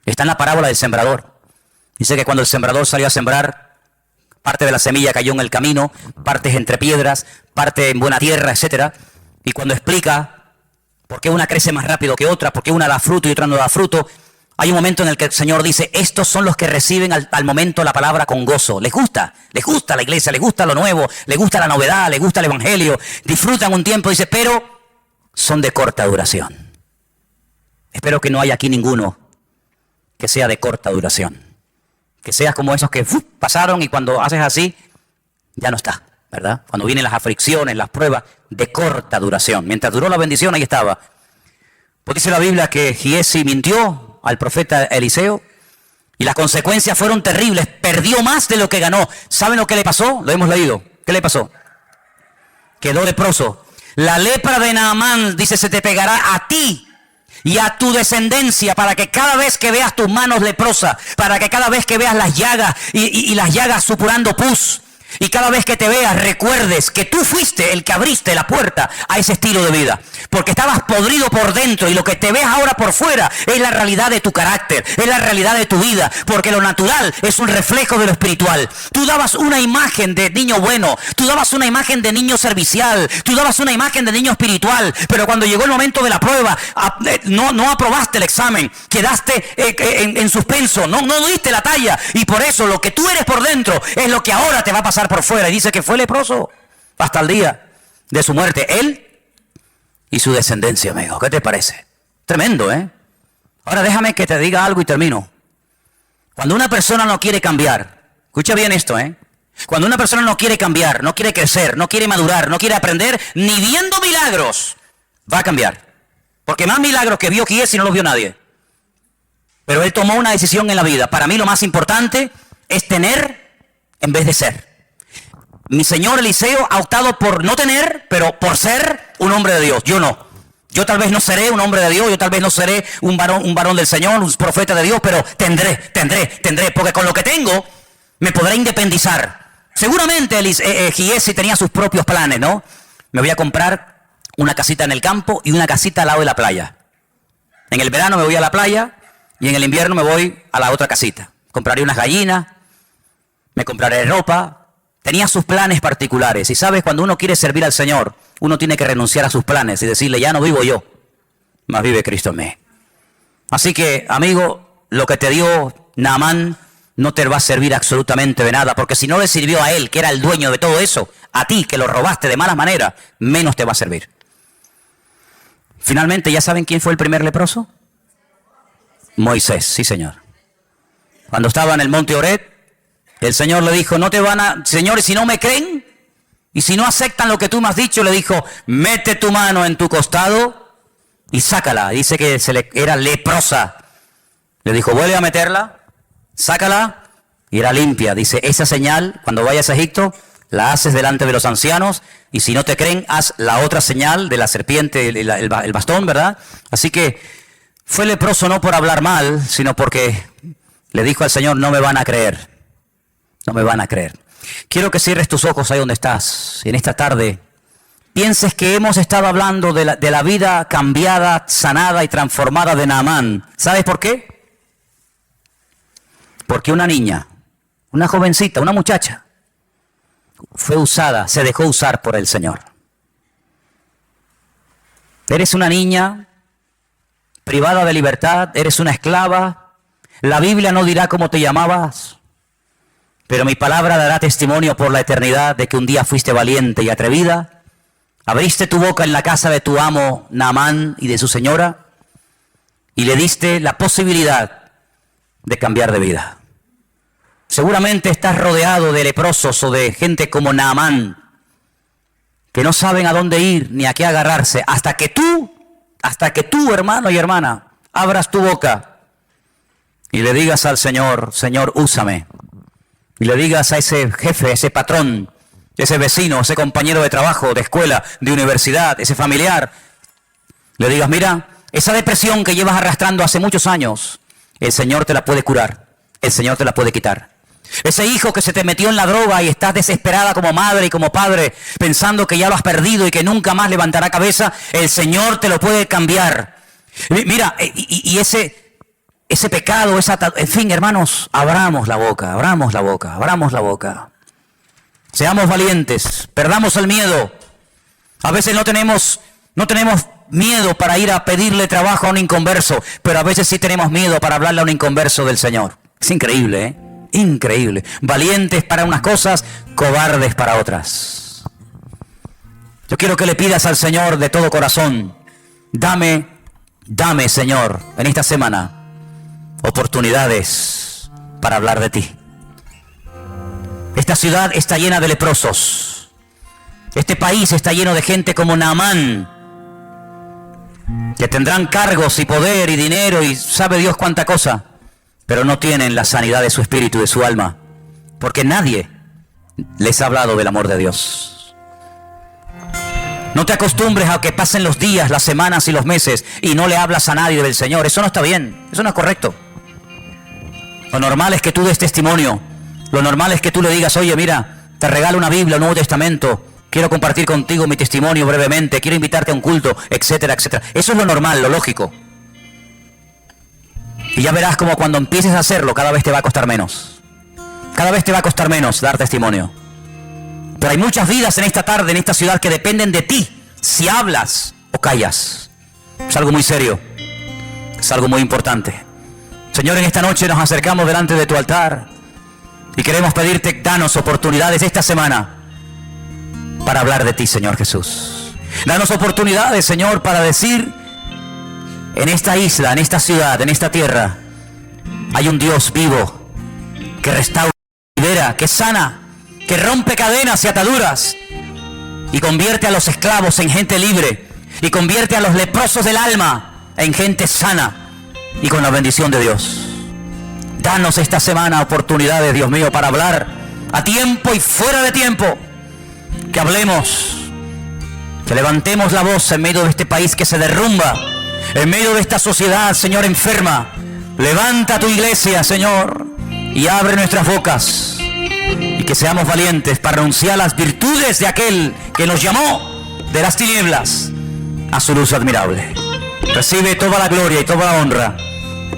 Está en la parábola del sembrador. Dice que cuando el sembrador salió a sembrar, parte de la semilla cayó en el camino, partes entre piedras, parte en buena tierra, etc. Y cuando explica por qué una crece más rápido que otra, por qué una da fruto y otra no da fruto, hay un momento en el que el Señor dice, estos son los que reciben al momento la palabra con gozo. Les gusta la iglesia, les gusta lo nuevo, les gusta la novedad, les gusta el evangelio, disfrutan un tiempo, dice, pero son de corta duración. Espero que no haya aquí ninguno que sea de corta duración. Que seas como esos que pasaron y cuando haces así, ya no está, ¿verdad? Cuando vienen las aflicciones, las pruebas, de corta duración. Mientras duró la bendición, ahí estaba. Pues dice la Biblia que Giesi mintió al profeta Eliseo y las consecuencias fueron terribles. Perdió más de lo que ganó. ¿Saben lo que le pasó? Lo hemos leído. ¿Qué le pasó? Quedó leproso. La lepra de Naamán, dice, se te pegará a ti y a tu descendencia, para que cada vez que veas tus manos leprosas, para que cada vez que veas las llagas y las llagas supurando pus, y cada vez que te veas recuerdes que tú fuiste el que abriste la puerta a ese estilo de vida, porque estabas podrido por dentro y lo que te ves ahora por fuera es la realidad de tu carácter, es la realidad de tu vida, porque lo natural es un reflejo de lo espiritual. Tú dabas una imagen de niño bueno, tú dabas una imagen de niño servicial, tú dabas una imagen de niño espiritual, pero cuando llegó el momento de la prueba no aprobaste el examen, quedaste en suspenso, no diste la talla, y por eso lo que tú eres por dentro es lo que ahora te va a pasar por fuera. Y dice que fue leproso hasta el día de su muerte, él y su descendencia, amigo. ¿Qué te parece? Tremendo, ¿eh? Ahora déjame que te diga algo y termino. Cuando una persona no quiere cambiar, escucha bien esto, ¿eh? Cuando una persona no quiere cambiar, no quiere crecer, no quiere madurar, no quiere aprender, ni viendo milagros, va a cambiar. Porque más milagros que vio Giesi no los vio nadie. Pero él tomó una decisión en la vida. Para mí lo más importante es tener en vez de ser. Mi señor Eliseo ha optado por no tener, pero por ser un hombre de Dios. Yo no. Yo tal vez no seré un hombre de Dios, yo tal vez no seré un varón del Señor, un profeta de Dios, pero tendré, porque con lo que tengo me podré independizar. Seguramente Giesi tenía sus propios planes, ¿no? Me voy a comprar una casita en el campo y una casita al lado de la playa. En el verano me voy a la playa y en el invierno me voy a la otra casita. Compraré unas gallinas, me compraré ropa. Tenía sus planes particulares. Y sabes, cuando uno quiere servir al Señor, uno tiene que renunciar a sus planes y decirle, ya no vivo yo, mas vive Cristo en mí. Así que, amigo, lo que te dio Naamán no te va a servir absolutamente de nada, porque si no le sirvió a él, que era el dueño de todo eso, a ti, que lo robaste de mala manera, menos te va a servir. Finalmente, ¿ya saben quién fue el primer leproso? Moisés, sí señor. Cuando estaba en el monte Oreb, el Señor le dijo, no te van a... Señores, si no me creen y si no aceptan lo que tú me has dicho, le dijo, mete tu mano en tu costado y sácala. Dice que era leprosa. Le dijo, vuelve a meterla, sácala y era limpia. Dice, esa señal, cuando vayas a Egipto, la haces delante de los ancianos y si no te creen, haz la otra señal de la serpiente, el bastón, ¿verdad? Así que fue leproso no por hablar mal, sino porque le dijo al Señor, no me van a creer. No me van a creer. Quiero que cierres tus ojos ahí donde estás. En esta tarde pienses que hemos estado hablando de la vida cambiada, sanada y transformada de Naamán. ¿Sabes por qué? Porque una niña, una jovencita, una muchacha, fue usada, se dejó usar por el Señor. Eres una niña privada de libertad, eres una esclava. La Biblia no dirá cómo te llamabas. Pero mi palabra dará testimonio por la eternidad de que un día fuiste valiente y atrevida. Abriste tu boca en la casa de tu amo Naamán y de su señora. y le diste la posibilidad de cambiar de vida. Seguramente estás rodeado de leprosos o de gente como Naamán, que no saben a dónde ir ni a qué agarrarse, hasta que tú, hermano y hermana, abras tu boca y le digas al Señor, Señor, úsame. Y le digas a ese jefe, ese patrón, ese vecino, ese compañero de trabajo, de escuela, de universidad, ese familiar, le digas, mira, esa depresión que llevas arrastrando hace muchos años, el Señor te la puede curar, el Señor te la puede quitar. Ese hijo que se te metió en la droga y estás desesperada como madre y como padre, pensando que ya lo has perdido y que nunca más levantará cabeza, el Señor te lo puede cambiar. Mira, y ese pecado, en fin, hermanos, abramos la boca, abramos la boca, abramos la boca. Seamos valientes, perdamos el miedo. A veces no tenemos miedo para ir a pedirle trabajo a un inconverso, pero a veces sí tenemos miedo para hablarle a un inconverso del Señor. Es increíble, ¿eh? Increíble. Valientes para unas cosas, cobardes para otras. Yo quiero que le pidas al Señor de todo corazón, dame, Señor, en esta semana, oportunidades para hablar de ti. Esta ciudad está llena de leprosos. Este país está lleno de gente como Naamán, que tendrán cargos y poder y dinero y sabe Dios cuánta cosa, pero no tienen la sanidad de su espíritu y de su alma, porque nadie les ha hablado del amor de Dios. No te acostumbres a que pasen los días, las semanas y los meses y no le hablas a nadie del Señor. Eso no está bien, eso no es correcto. Lo normal es que tú des testimonio. Lo normal es que tú le digas, oye, mira, te regalo una Biblia, un Nuevo Testamento, quiero compartir contigo mi testimonio brevemente, quiero invitarte a un culto, etcétera, etcétera. Eso es lo normal, lo lógico. Y ya verás como cuando empieces a hacerlo, cada vez te va a costar menos. Cada vez te va a costar menos dar testimonio. Pero hay muchas vidas en esta tarde, en esta ciudad, que dependen de ti, si hablas o callas. Es algo muy serio, es algo muy importante. Señor, en esta noche nos acercamos delante de tu altar y queremos pedirte, danos oportunidades esta semana para hablar de ti, Señor Jesús. Danos oportunidades, Señor, para decir, en esta isla, en esta ciudad, en esta tierra, hay un Dios vivo que restaura, que libera, que sana, que rompe cadenas y ataduras y convierte a los esclavos en gente libre y convierte a los leprosos del alma en gente sana y con la bendición de Dios. Danos esta semana oportunidades, Dios mío, para hablar a tiempo y fuera de tiempo. Que hablemos, que levantemos la voz en medio de este país que se derrumba, en medio de esta sociedad, Señor, enferma. Levanta tu iglesia, Señor, y abre nuestras bocas, y que seamos valientes para renunciar a las virtudes de aquel que nos llamó de las tinieblas a su luz admirable. Recibe toda la gloria y toda la honra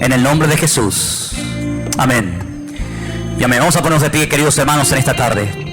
en el nombre de Jesús. Amén. Y amén. Vamos a ponernos de pie, queridos hermanos, en esta tarde.